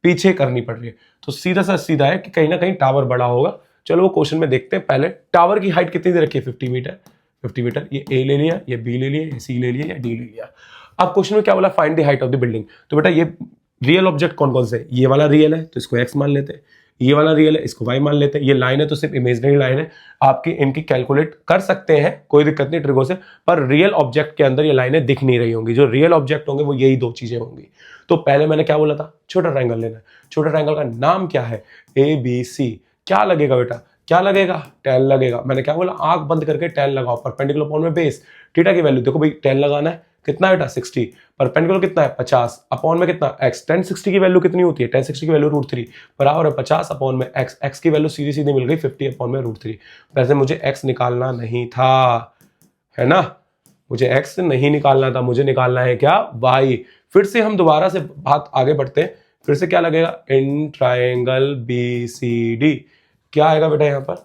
पीछे करनी पड़ रही है, तो सीधा सा सीधा है कि कहीं ना कहीं टावर बड़ा होगा। चलो वो क्वेश्चन में देखते हैं। पहले टावर की हाइट कितनी दे रखी है? 50 मीटर। 50 मीटर। ये ए ले लिया, ये बी ले लिया, ये सी ले लिया, या डी ले लिया। अब क्वेश्चन में क्या बोला? Find the height of the building. तो बेटा ये रियल ऑब्जेक्ट कौन कौन से? ये वाला रियल है तो इसको x मान लेते हैं, ये वाला रियल है इसको y मान लेते हैं, ये लाइन है तो सिर्फ इमेजिनरी लाइन है, आपकी इनकी कैलकुलेट कर सकते हैं, कोई दिक्कत नहीं ट्रिगो से। पर रियल ऑब्जेक्ट के अंदर ये लाइनें दिख नहीं रही होंगी, जो रियल ऑब्जेक्ट होंगे वो यही दो चीजें होंगी। तो पहले मैंने क्या बोला था? छोटा ट्रायंगल लेना है। छोटा ट्रायंगल का नाम क्या है? ABC। क्या लगेगा बेटा? क्या लगेगा? tan लगेगा। मैंने क्या बोला? आंख बंद करके tan लगाओ, परपेंडिकुलर अपॉन में बेस। थीटा की वैल्यू देखो भाई, tan लगाना है, कितना बेटा? 60। परपेंडिकुलर कितना है? 50 अपॉन में कितना? x। tan 60 की वैल्यू कितनी होती है? tan 60 की वैल्यू √3 बराबर है 50 अपॉन में x। x की वैल्यू सीधी सीधी मिल गई 50 अपॉन में √3। वैसे मुझे x निकालना नहीं था, है ना, मुझे x नहीं निकालना था, मुझे निकालना है क्या? y। फिर से हम दोबारा से बात आगे बढ़ते हैं। फिर से क्या लगेगा? इन ट्रायंगल BCD क्या आएगा बेटा यहाँ पर?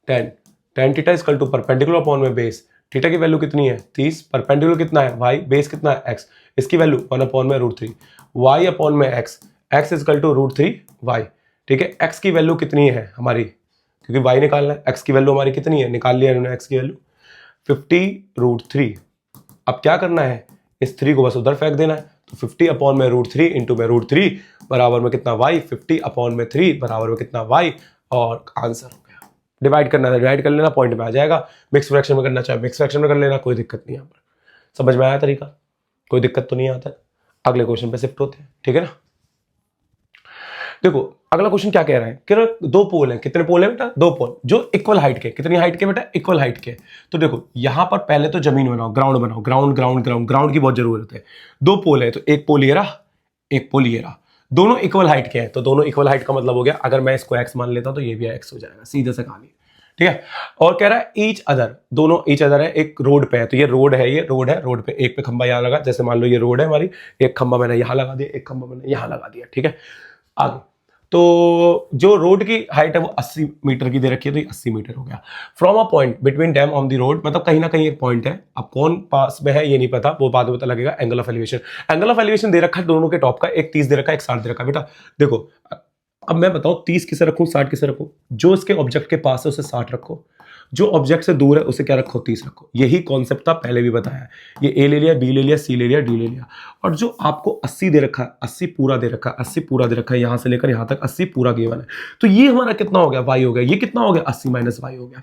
tan theta equal to perpendicular upon में बेस। थीटा की वैल्यू कितनी है? 30। परपेंडिकुलर कितना है? y। बेस कितना है? x। इसकी वैल्यू 1 अपॉन में √3। y अपॉन में x। x equal to √3 y। ठीक है। x की वैल्यू कितनी है हमारी, क्योंकि y निकालना है, x की वैल्यू हमारी कितनी है, निकाल लिया इन्होंने x की वैल्यू 50√3। अब क्या करना है, इस 3 को बस उधर फेंक देना है, तो 50/√3 इंटू में √3 बराबर में कितना y, 50/3 बराबर में कितना y, और आंसर हो गया। डिवाइड करना है डिवाइड कर लेना, पॉइंट में आ जाएगा। मिक्स फ्रैक्शन में करना चाहे मिक्स फ्रैक्शन में कर लेना, कोई दिक्कत नहीं। यहाँ पर समझ में आया तरीका, कोई दिक्कत तो नहीं आता। अगले क्वेश्चन पे शिफ्ट होते हैं, ठीक है ना। देखो अगला क्वेश्चन क्या कह रहा है, कह रहा है 2 पोल हैं। कितने पोल हैं बेटा, 2 पोल जो इक्वल हाइट के। कितनी हाइट के बेटा, इक्वल हाइट के। तो देखो यहां पर पहले तो जमीन बनाओ, ग्राउंड बनाओ, ग्राउंड की बहुत जरूरत है। 2 पोल है, तो एक पोल ये रहा, एक पोल ये रहा, दोनों इक्वल हाइट के हैं। तो दोनों इक्वल हाइट का मतलब हो गया, अगर मैं इसको x मान लेता हूं तो ये भी x हो जाएगा, सीधे से कहानी, ठीक है। और कह रहा है ईच अदर, दोनों ईच अदर है, एक रोड पे है, तो ये रोड है, ये रोड है, रोड पे एक पे खंबा यहां लगा, जैसे मान लो ये रोड है हमारी, एक खंबा मैंने यहां लगा दिया, एक खंबा मैंने यहां लगा दिया, ठीक है। आगे तो जो रोड की हाइट है वो 80 मीटर की दे रखी है, तो ये 80 मीटर हो गया। From a point between dam on the road, मतलब कहीं ना कहीं एक पॉइंट है, अब कौन पास में है ये नहीं पता, वो बाद में पता लगेगा। Angle of elevation, angle of elevation दे रखा है दोनों के टॉप का, एक 30 दे रखा है, एक 60 दे रखा है। बेटा देखो अब मैं बताऊं 30 किसे रखूं, 60 किसे रखूं, जो इसके ऑब्जेक्ट के पास है उसे 60 रखो, जो ऑब्जेक्ट से दूर है उसे क्या रखो, 30 रखो। यही कॉन्सेप्ट था, पहले भी बताया। ये ए ले लिया, बी ले लिया, सी ले लिया, डी ले लिया, और जो आपको 80 दे रखा है, 80 पूरा दे रखा है, 80 पूरा दे रखा है, यहां से लेकर यहां तक 80 पूरा गिवन है। तो ये हमारा कितना हो गया, वाई हो गया। ये कितना हो गया, 80 माइनस वाई हो गया।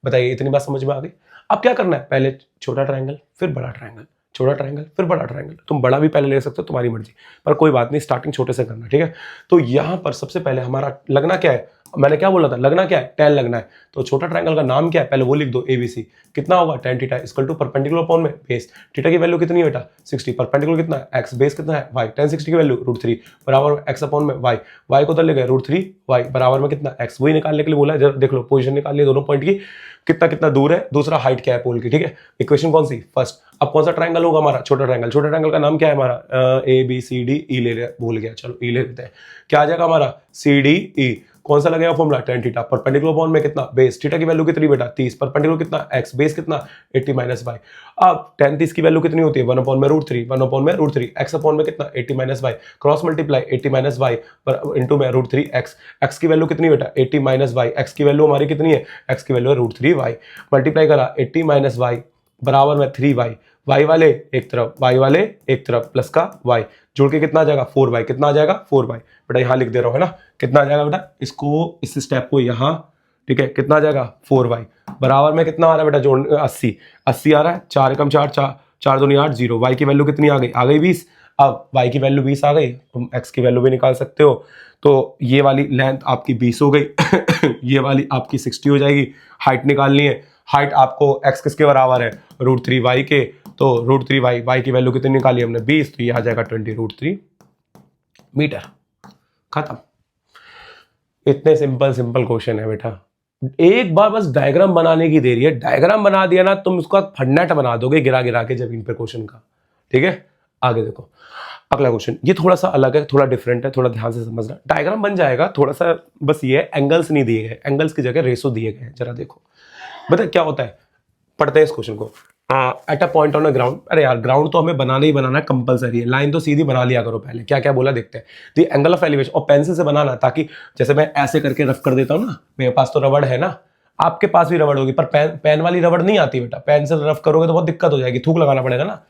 बताइए इतनी बात समझ में आ गई। अब क्या करना है, पहले छोटा ट्रायंगल फिर बड़ा ट्रायंगल, छोटा ट्रायंगल फिर बड़ा ट्रायंगल। तुम बड़ा भी पहले ले सकते हो, तुम्हारी मर्जी, पर कोई बात नहीं, स्टार्टिंग छोटे से करना, ठीक है। तो यहां पर सबसे पहले हमारा लगना क्या है, मैंने क्या बोला था, लगना क्या है, tan लगना है। तो छोटा ट्रायंगल का नाम क्या है, पहले वो लिख दो, ABC। कितना होगा, tan theta equal to perpendicular upon में बेस। थीटा की वैल्यू कितनी है बेटा, 60, परपेंडिकुलर कितना है, x, बेस कितना है, y, tan 60 की वैल्यू √3 बराबर x अपॉन में y को उधर ले गए, √3 y बराबर में कितना x, वही निकालने के लिए बोला है। जरा देख लो, पोजीशन निकाल ली दोनों पॉइंट की, कितना कितना दूर है, दूसरा हाइट क्या है पोल की, ठीक है। इक्वेशन कौन सी, फर्स्ट। अब कौन सा ट्रायंगल होगा हमारा, छोटा ट्रायंगल। छोटा ट्रायंगल का नाम क्या है हमारा, ABCD, ले लिया, भूल गया, चलो ई ले लेते हैं। क्या आ जाएगा हमारा, CDE। कौन सा लगेगा formula, tan theta, perpendicular upon में कितना, बेस। थीटा की वैल्यू कितनी बेटा, 30, परपेंडिकुलर कितना, x, बेस कितना, 80 माइनस y। अब tan 30 की वैल्यू कितनी होती है, 1/√3, 1/√3, x अपॉन में कितना, 80 minus y, cross multiply 80 minus y into में √3x। x की वैल्यू कितनी बेटा, 80 माइनस y, x की वैल्यू हमारी कितनी है, x की वैल्यू है √3y, मल्टीप्लाई करा 80 माइनस y बराबर में 3y, y वाले एक तरफ, y वाले एक तरफ, प्लस का y, जोड़ के कितना आ जाएगा, 4y। कितना आ जाएगा, 4y। बेटा यहाँ लिख दे रहा हूँ, है ना, कितना आ जाएगा बेटा, इसको इस स्टेप को यहाँ, ठीक है, कितना आ जाएगा, 4y बराबर में कितना आ रहा है बेटा, जोड़ 80 आ रहा है, 4 एकम 4, 4 दूनी 8, 0। y की वैल्यू कितनी आ गई 20। अब y की वैल्यू 20 आ गई, तुम x की वैल्यू भी निकाल सकते हो। तो ये वाली लेंथ आपकी 20 हो गई ये वाली आपकी 60 हो जाएगी। हाइट निकालनी है, हाइट आपको x किसके बराबर है, √3y के। तो √3y, y की वैल्यू कितनी निकाली हमने, 20, तो ये आ जाएगा 20√3 मीटर। खत्म। इतने सिंपल क्वेश्चन है बेटा, एक बार बस डायग्राम बनाने की देरी है। डायग्राम बना दिया ना तुम, उसका फन्नाट बना दोगे गिरा गिरा के जमीन पे क्वेश्चन का, ठीक है। आगे देखो अगला क्वेश्चन, ये थोड़ा सा अलग है, थोड़ा डिफरेंट है, थोड़ा ध्यान से समझना। डायग्राम बन जाएगा, थोड़ा सा बस ये है, एंगल्स नहीं दिए गए, एंगल्स की जगह रेशो दिए गए हैं। जरा देखो बता क्या होता है, पढ़ते हैं इस क्वेश्चन को। At a point on a ground, अरे यार ग्राउंड तो हमें बनाना ही बनाना है, कंपलसरी है। लाइन तो सीधी बना लिया करो पहले, क्या क्या बोला देखते हैं। द एंगल ऑफ एलिवेशन, और पेंसिल से बनाना, ताकि जैसे मैं ऐसे करके रफ कर देता हूँ ना, मेरे पास तो रबड़ है ना, आपके पास भी रबड़ होगी, पर पेन वाली रबड़ नहीं आती बेटा। पेन से रफ करोगे तो बहुत दिक्कत हो जाएगी, थूक लगाना पड़ेगा ना,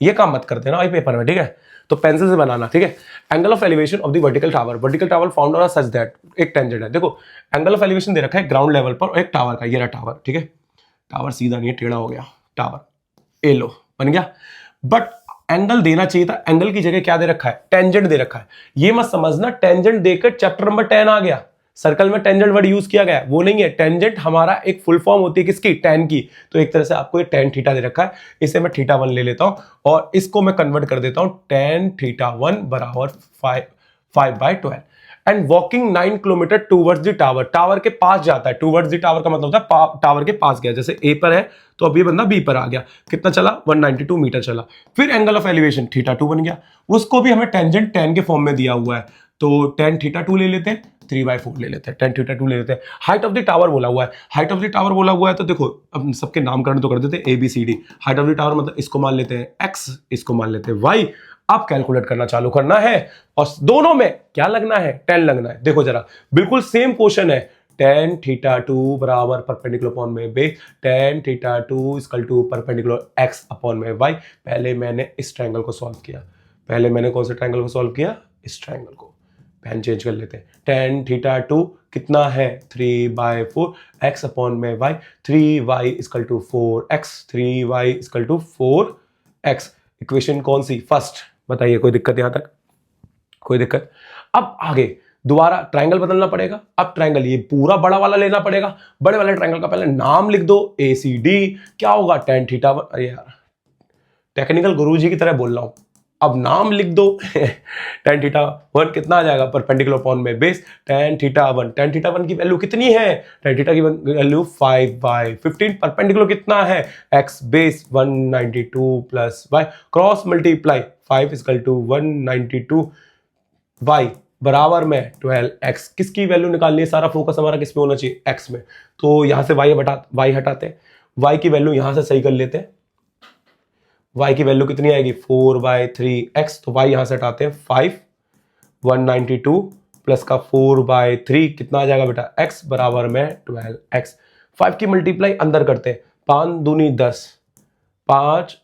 ये काम मत करते ना भाई पेपर में, ठीक है। तो पेंसिल से बनाना, ठीक है। Angle of elevation of the vertical tower found on such that, एक टेंजेंट है। देखो एंगल ऑफ एलिवेशन दे रखा है ग्राउंड लेवल पर, और एक टावर का, ये रहा टावर, ठीक है। टावर सीधा नहीं है, टेढ़ा हो गया टावर, ए लो बन गया। बट एंगल देना चाहिए था, एंगल की जगह क्या दे रखा है, टेंजेंट दे रखा है। ये मत समझना टेंजेंट देकर चैप्टर नंबर 10 आ गया, सर्कल में टेंजेंट वर्ड यूज किया गया, वो नहीं है। टेंजेंट हमारा एक फुल फॉर्म होती है किसकी, tan की। तो एक तरह से आपको ये tan थीटा दे रखा है, इसे मैं θ1 ले लेता हूं, और इसको मैं कन्वर्ट कर देता हूं tan θ1 बराबर 5/12। And walking 9 kilometre towards the tower, tower के पास जाता है। टूवर्ड्स द टावर का मतलब होता है टावर के पास गया, जैसे ए पर है तो अब ये बंदा बी पर आ गया। कितना चला, 192 मीटर चला। फिर एंगल ऑफ एलिवेशन θ2 बन गया, उसको भी हमें टेंजेंट tan के फॉर्म में दिया हुआ है, तो tan θ2 ले लेते हैं, 3/4 ले लेते हैं, tan θ2 ले लेते हैं। हाइट ऑफ द टावर बोला हुआ है, हाइट ऑफ द टावर बोला हुआ है, तो देखो अब सबके नामकरण तो कर देते हैं, ABCD। Height of the tower मतलब इसको मान लेते हैं x, इसको मान लेते हैं y, अब कैलकुलेट करना चालू करना है और दोनों में क्या लगना है, 10 लगना है। देखो जरा, बिल्कुल सेम क्वेश्चन है, tan θ2 बराबर परपेंडिकुलर अपॉन में base tan θ2 equal to perpendicular x upon में y। पहले मैंने इस ट्रायंगल को सॉल्व किया, पहले मैंने कौन से ट्रायंगल को सॉल्व किया, इस ट्रायंगल को। पेन चेंज कर लेते हैं, tan θ2 कितना है 3/4 x अपॉन में y, 3y equal to 4x, 3y equal to 4x। Equation कौन सी, फर्स्ट। बताइए कोई दिक्कत यहां तक, कोई दिक्कत। अब आगे दोबारा ट्रायंगल बदलना पड़ेगा। अब ट्रायंगल ये पूरा बड़ा वाला लेना पड़ेगा। बड़े वाले ट्रायंगल का पहले नाम लिख दो, ACD। क्या होगा, tan θ1। अरे यार टेक्निकल गुरुजी की तरह बोल रहा हूं, अब नाम लिख दो tan θ1 कितना आ जाएगा, परपेंडिकुलर अपॉन में बेस tan θ1 की वैल्यू कितनी है, tan θ की वैल्यू 5/15। परपेंडिकुलर कितना है, x base 192 plus y, cross multiply 5 equal to 192 y बराबर में 12x। किसकी वैल्यू निकालनी है, सारा फोकस हमारा किस में होना चाहिए, x में। तो यहां से y हटाते हैं, y की वैल्यू यहां से सही कर लेते हैं। y की वैल्यू कितनी आएगी, 4/3x। तो y यहां से हटाते हैं 5, 192 प्लस का 4/3 कितना आ जाएगा बेटा, x बराबर में 12x। 5 की मल्टीप्लाई अंदर करते हैं, 5 दूनी 10, 5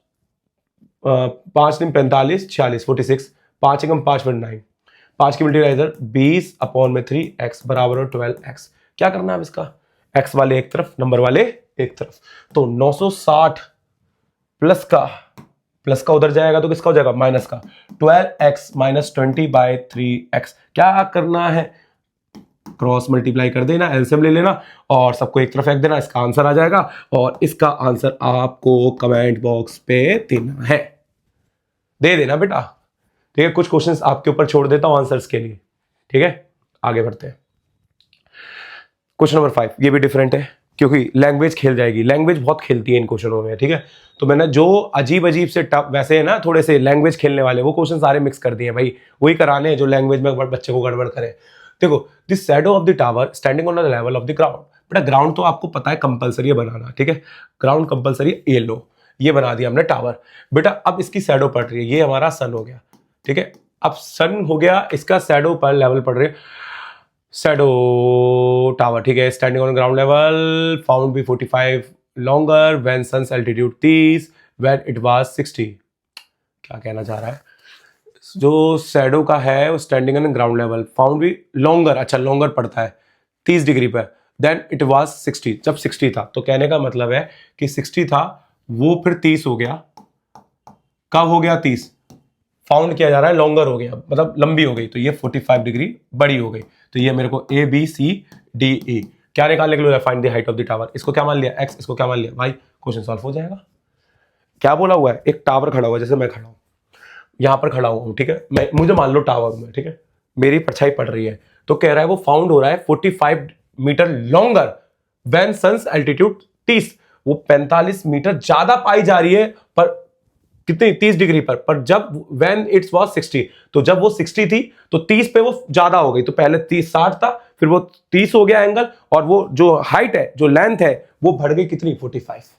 5 दिन 45, 46, 46, 5 एकम 5 1 9, 5 की मल्टीप्लाई इधर 20 अपॉन में 3x बराबर 12x। क्या करना है अब इसका, x वाले एक तरफ, नंबर वाले एक तरफ। तो 960 प्लस का उधर जाएगा तो किसका हो जाएगा, माइनस का। 12x minus 20/3x। क्या करना है, क्रॉस मल्टीप्लाई कर देना, एलसीएम ले लेना और सबको एक तरफ फेंक देना, इसका आंसर आ जाएगा। और इसका आंसर आपको कमेंट बॉक्स पे देना है, दे देना बेटा। ठीक है, कुछ क्वेश्चंस आपके ऊपर छोड़ देता हूं आंसर्स के लिए। ठीक है, आगे बढ़ते हैं। क्वेश्चन नंबर 5, ये भी डिफरेंट है क्योंकि लैंग्वेज खेल जाएगी, लैंग्वेज बहुत खेलती है इन क्वेश्चनों में। ठीक है, तो मैंने जो अजीब अजीब से टफ, वैसे है ना थोड़े से लैंग्वेज खेलने वाले, वो क्वेश्चन सारे मिक्स कर दिए भाई, वही कराने हैं जो लैंग्वेज में बच्चे को गड़बड़ करे। देखो, this shadow of the tower standing on the level of the ground. बेटा ग्राउंड तो आपको पता है कंपलसरी है बनाना, ठीक है, ग्राउंड कंपलसरी, ये लो, ये बना दिया हमने टावर। बेटा अब इसकी शैडो पड़ रही है, ये हमारा सन हो गया। ठीक है, अब सन हो गया, इसका शैडो पर लेवल पड़ रही है, शैडो टावर। ठीक है, standing on ground level, found be 45 longer when sun's altitude 30 when it was 60। क्या कहना चाह रहा है, जो शैडो का है वो standing on ground level, found B longer, अच्छा लॉन्गर पड़ता है 30 डिग्री पर, देन इट वाज 60, जब 60 था। तो कहने का मतलब है कि 60 था, वो फिर 30 हो गया। कब हो गया 30, फाउंड किया जा रहा है, लॉन्गर हो गया मतलब लंबी हो गई, तो ये 45 डिग्री बड़ी हो गई। तो ये मेरे को ABCDE क्या निकालने के लिए, find the height of the tower. इसको क्या मान लिया x, इसको क्या मान लिया y, क्वेश्चन सॉल्व हो जाएगा। क्या बोला हुआ है, एक टावर खड़ा हुआ है, जैसे मैं खड़ा हूं, यहां पर खड़ा हुआ हूं, ठीक है, मैं मुझे मान लो टावर में, ठीक है, मेरी परछाई पड़ रही है, तो कह रहा है वो फाउंड हो रहा है 45 metre longer when sun's altitude 30, वो 45 मीटर ज्यादा पाई जा रही है, पर कितनी, 30 डिग्री पर जब व्हेन इट्स वाज 60, तो जब वो 60 थी तो 30 पे वो ज्यादा हो गई, तो पहले 30 60 था, फिर वो 30 हो गया एंगल, और वो जो हाइट है, जो लेंथ है, वो बढ़ गई कितनी, 45।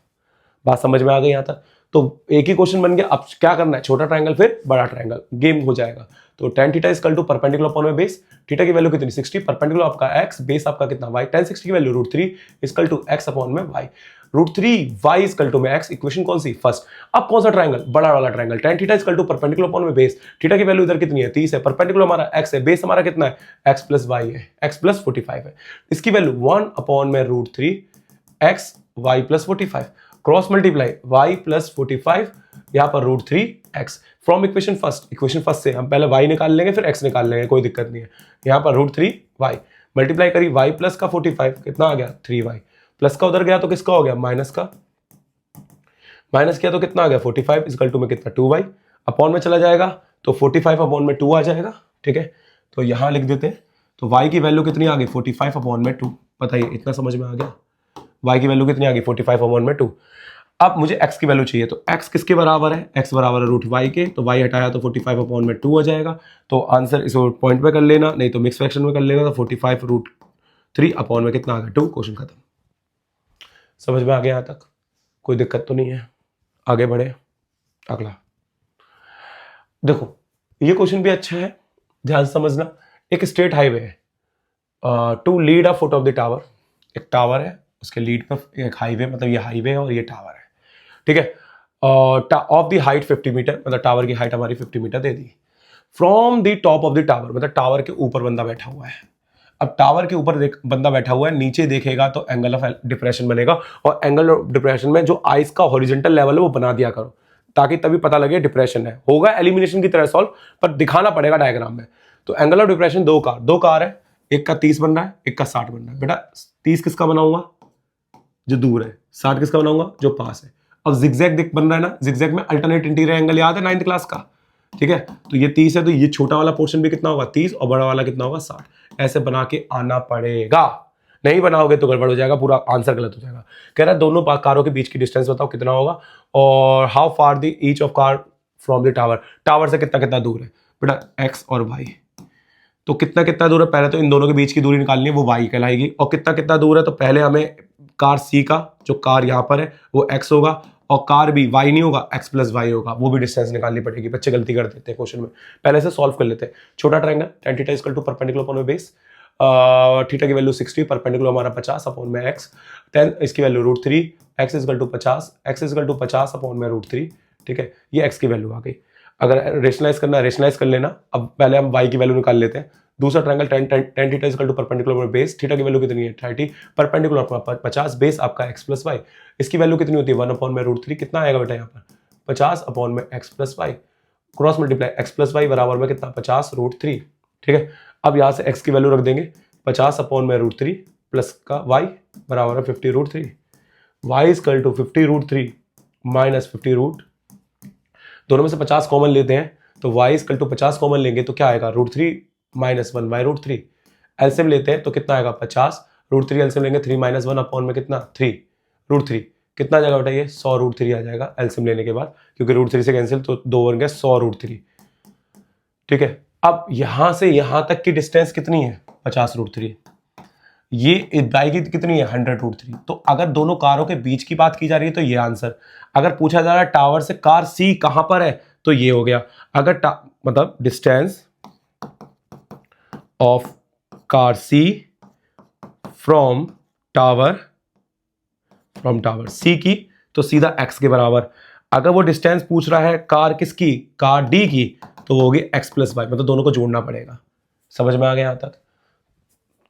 बात समझ में आ गई यहां तक। तो एक ही क्वेश्चन बन गया। अब क्या करना है, छोटा ट्रायंगल फिर बड़ा ट्रायंगल, गेम हो जाएगा। तो tan theta equal to perpendicular upon में बेस, थीटा की वैल्यू कितनी 60, परपेंडिकुलर आपका x, बेस आपका कितना y, tan 60 की value √3 equal to x upon में y, √3 y इक्वल टू में x। इक्वेशन कौन सी, फर्स्ट। अब कौन सा ट्रायंगल, बड़ा वाला triangle, tan theta equal to perpendicular upon में बेस, थीटा की वैल्यू इधर कितनी है 30 है, परपेंडिकुलर हमारा x है, बेस हमारा कितना है x प्लस y है, x प्लस 45 है, इसकी वैल्यू 1 अपॉन में √3 x y plus 45, cross multiply y plus 45, यहां पर √3x फ्रॉम इक्वेशन फर्स्ट से हम पहले y निकाल लेंगे फिर x निकाल लेंगे, कोई दिक्कत नहीं है। यहां पर √3y मल्टीप्लाई करी y प्लस का 45 कितना आ गया 3y, प्लस का उधर गया तो किसका हो गया माइनस का, माइनस किया तो कितना आ गया 45 इक्वल टू में कितना 2y, अपॉन में चला जाएगा तो 45 अपॉन में 2 आ जाएगा। ठीक है, तो यहां लिख देते हैं, तो y की वैल्यू कितनी आ गई 45 अपॉन में 2। बताइए इतना समझ में आ गया, y की वैल्यू कितनी आ गई 45 अपॉन में 2। अब मुझे x की वैल्यू चाहिए, तो x किसके बराबर है, x बराबर है √y के, तो y हटाया तो 45 अपॉन में 2 आ जाएगा। तो आंसर इसको पॉइंट पे कर लेना, नहीं तो मिक्स फ्रैक्शन में कर लेना, तो 45 √3 अपॉन में कितना आ गया 2, क्वेश्चन खत्म। समझ में आ गया यहाँ तक, कोई दिक्कत तो नहीं है, आगे बढ़े। अगला देखो ये क्वेश्चन भी अच्छा है, ध्यान से समझना। एक स्ट्रेट हाईवे है, to lead a foot of the tower, एक टावर है उसके लीड पर एक हाईवे, मतलब ये हाईवे है और ये टावर है, ठीक है। ऑफ द हाइट 50 मीटर, मतलब टावर की हाइट हमारी 50 मीटर दे दी। From the top of the tower, मतलब टावर के ऊपर बंदा बैठा हुआ है। अब टावर के ऊपर बंदा बैठा हुआ है, नीचे देखेगा तो एंगल ऑफ डिप्रेशन बनेगा, और एंगल ऑफ डिप्रेशन में जो आइस का हॉरिजॉन्टल लेवल है वो बना दिया करो, ताकि तभी पता लगे डिप्रेशन है। होगा एलिमिनेशन की तरह सॉल्व, पर दिखाना पड़ेगा डायग्राम में। तो एंगल ऑफ डिप्रेशन दो कार है, एक का 30 बन रहा है, एक का 60 बन रहा है। बेटा 30 किसका बनाऊंगा, जो दूर है, 60 किसका बनाऊंगा, जो पास है। अब जिगजैग दिख बन रहा है ना, जिगजैग में अल्टरनेट इंटीरियर एंगल याद है 9th क्लास का, ठीक है। तो ये 30 है, तो ये छोटा वाला पोर्शन भी कितना होगा 30, और बड़ा वाला कितना होगा 60। ऐसे बना के आना पड़ेगा, नहीं बनाओगे तो गड़बड़ हो जाएगा, पूरा आंसर गलत हो जाएगा। कह रहा है दोनों कारों के बीच की डिस्टेंस बताओ कितना होगा, और how far the each of car from the tower, tower से कितना कितना दूर है। बेटा एक्स और वाई, तो कितना कितना दूर है, पहले तो इन दोनों के बीच की दूरी निकालनी है, वो वाई कहलाएगी। और कितना कितना दूर है, तो पहले हमें कार सी का, जो कार यहाँ पर है वो एक्स होगा, और कार बी वाई नहीं होगा, एक्स प्लस वाई होगा, वो भी डिस्टेंस निकालनी पड़ेगी। बच्चे गलती कर देते हैं क्वेश्चन में, पहले से सॉल्व कर लेते हैं। छोटा triangle tan theta equal to perpendicular upon में बेस, थीटा की वैल्यू 60, परपेंडिकुलर हमारा 50 अपॉन में एक्स, 10 इसकी value √3, x equal to 50, x equal to 50 upon में √3, ठीक है। ये एक्स की वैल्यू आ गई। अगर रेशनलाइज करना है रेशनलाइज कर लेना। अब पहले हम वाई की वैल्यू निकाल लेते हैं। दूसरा triangle tan theta equal to perpendicular base, theta की वैल्यू कितनी है 30, परपेंडिकुलर 50, बेस आपका x प्लस वाई, इसकी वैल्यू कितनी होती है 1 अपॉन में √3, कितना आएगा बेटा यहाँ पर 50 अपॉन में x plus y, cross multiply x plus y बराबर में कितना 50 √3, ठीक है। अब यहाँ से x की वैल्यू रख देंगे 50 अपॉन में √3 प्लस का y बराबर है 50 √3, y इक्वल टू 50 √3 माइनस 50 दोनों में से 50 कॉमन लेते हैं, तो y इक्वल टू 50 कॉमन लेंगे तो क्या आएगा √3 माइनस 1 बाई √3, एलसीएम लेते हैं तो कितना आएगा 50, √3 एलसीएम लेंगे 3 माइनस 1 अपॉन में कितना 3, √3 कितना आ जाएगा बेटा ये 100 √3 आ जाएगा एलसीएम लेने के बाद, क्योंकि √3 से कैंसिल तो 2 बन गया 100 √3, ठीक है। अब यहां से यहां तक की डिस्टेंस कितनी है 50 √3, ये बाई की कितनी है 100 √3। तो अगर दोनों कारों के बीच की बात की जा रही है तो ये आंसर, अगर पूछा जा रहा है टावर से कार सी कहां पर है तो ये हो गया। अगर मतलब distance of car C from tower C की, तो सीधा x के बराबर। अगर वो डिस्टेंस पूछ रहा है कार किसकी, कार डी की, तो वो होगी x प्लस वाई, मतलब दोनों को जोड़ना पड़ेगा। समझ में आ गया यहां तक,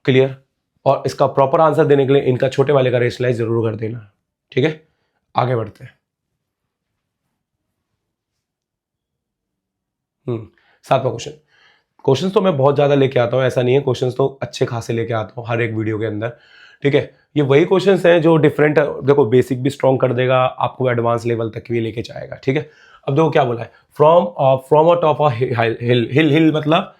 क्लियर। और इसका प्रॉपर आंसर देने के लिए इनका छोटे वाले का रेशनलाइज जरूर कर देना, ठीक है। आगे बढ़ते हैं। 7वां क्वेश्चन तो मैं बहुत ज्यादा लेके आता हूं, ऐसा नहीं है, क्वेश्चंस तो अच्छे खासे लेके आता हूं हर एक वीडियो के अंदर, ठीक है। ये वही क्वेश्चंस हैं जो डिफरेंट, देखो बेसिक भी स्ट्रॉन्ग कर देगा, आपको एडवांस लेवल तक भी लेके जाएगा, ठीक है। अब देखो क्या बोला है, फ्रॉम अ टॉप हिल मतलब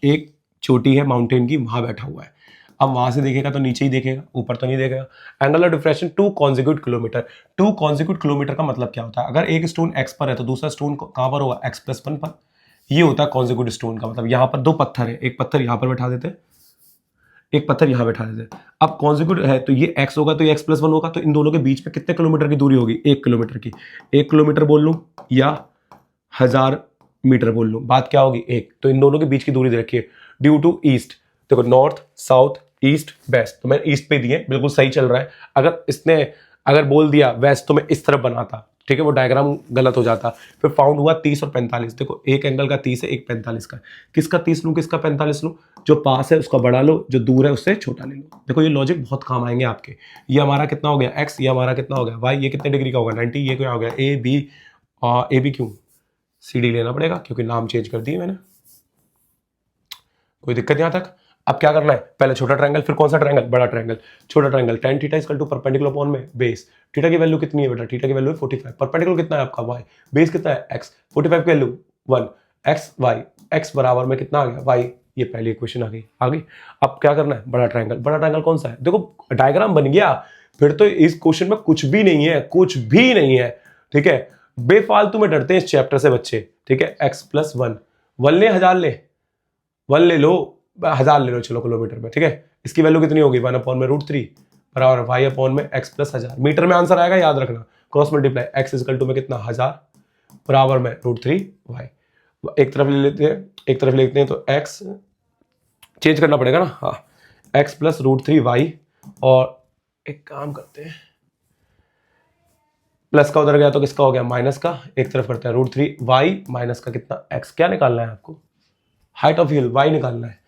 एक चोटी है माउंटेन की, वहां बैठा हुआ है। अब वहां से देखेगा तो नीचे ही देखेगा, ऊपर तो नहीं देखेगा। Angle of diffraction 2 consecutive kilometre, 2 consecutive kilometre का मतलब क्या होता है, अगर एक स्टोन एक्स पर है तो दूसरा स्टोन कहां पर होगा x प्लस 1 पर, ये होता है कॉन्जिक्यूट स्टोन का मतलब। यहां पर 2 पत्थर है, एक पत्थर यहां पर बैठा देते, एक पत्थर यहां बैठा देते। अब कॉन्जिक्यूट है तो ये x होगा तो ये x प्लस 1 होगा, तो इन दोनों के बीच में कितने किलोमीटर की दूरी होगी 1 किलोमीटर की। 1 किलोमीटर बोल लूं या 1000 मीटर बोल लूं, बात क्या होगी 1। तो इन दोनों के बीच की दूरी रखिए ड्यू टू ईस्ट, देखो नॉर्थ साउथ ईस्ट वेस्ट, तो मैं ईस्ट पे दिए, बिल्कुल सही चल रहा है। अगर इसने अगर बोल दिया वेस्ट तो मैं इस तरफ बनाता, ठीक है, वो डायग्राम गलत हो जाता। फिर फाउंड हुआ 30 और 45, देखो एक एंगल का 30 है, एक 45 का। किसका 30 लूं किसका 45 लूं, जो पास है उसका बड़ा लो, जो दूर है उससे छोटा ले लो। देखो ये लॉजिक बहुत काम आएंगे आपके। ये हमारा कितना हो गया x, ये हमारा कितना हो गया y, ये कितने डिग्री का होगा 90, ये क्या हो गया ए बी क्यों सी डी लेना पड़ेगा क्योंकि नाम चेंज कर दिए मैंने, कोई दिक्कत यहां तक। अब क्या करना है, पहले छोटा ट्रायंगल, फिर कौन सा ट्रायंगल, बड़ा ट्रायंगल। छोटा triangle tan theta equal to perpendicular upon में बेस, थीटा की वैल्यू कितनी है बेटा, थीटा की वैल्यू है 45, परपेंडिकुलर कितना है आपका y, बेस कितना है x, 45 की वैल्यू 1, x y, x बराबर में कितना आ गया y, ये पहली इक्वेशन आ गई। अब क्या करना है, बड़ा ट्रायंगल। बड़ा ट्रायंगल कौन सा है, देखो डायग्राम बन गया, फिर तो इस क्वेश्चन में कुछ भी नहीं है, कुछ भी नहीं है, ठीक है। बेफालतू में डरते हैं इस चैप्टर से बच्चे, ठीक है। x प्लस 1 ले 1000 ले, 1 ले लो 1000 ले लो चलो किलोमीटर में, ठीक है। इसकी वैल्यू कितनी होगी 1 अपॉन में √3 बराबर y अपॉन में x प्लस 1000, मीटर में आंसर आएगा याद रखना, cross multiply x equal to में कितना 1000 बराबर में √3 y। एक तरफ ले लेते हैं, एक तरफ ले लेते हैं, तो x चेंज करना पड़ेगा ना, हाँ, x प्लस रूट 3 वाई, और एक काम करते हैं, प्लस का उधर गया तो किसका हो गया, माइनस का, एक तरफ करते हैं रूट 3 वाई माइनस का कितना x, क्या निकालना है आपको, हाइट ऑफ हिल y निकालना है,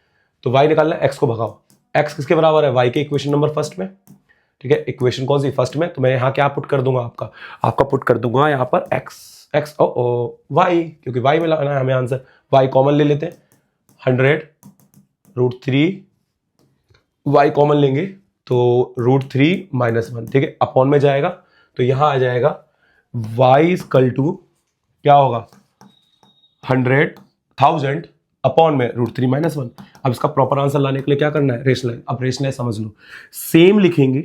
तो y निकालना है, x को भगाओ, x किसके बराबर है, y के इक्वेशन नंबर फर्स्ट में, ठीक है, इक्वेशन कौन सी, फर्स्ट में, तो मैं यहाँ क्या पुट कर दूंगा, आपका पुट कर दूंगा यहाँ पर x ओ y, क्योंकि y में लगाना है हमें आंसर, y कॉमन ले लेते हैं, 100 रूट 3 y कॉमन लेंगे तो रूट 3 माइनस 1, ठीक है, अपॉन में जाएगा, तो यहां आ जाएगा y इक्वल टू क्या होगा, 100,000 अपॉन में रूट 3 माइनस 1। अब इसका प्रॉपर आंसर लाने के लिए क्या करना है, रेशनलाइज, अब रेशनलाइज समझ लो, सेम लिखेंगे,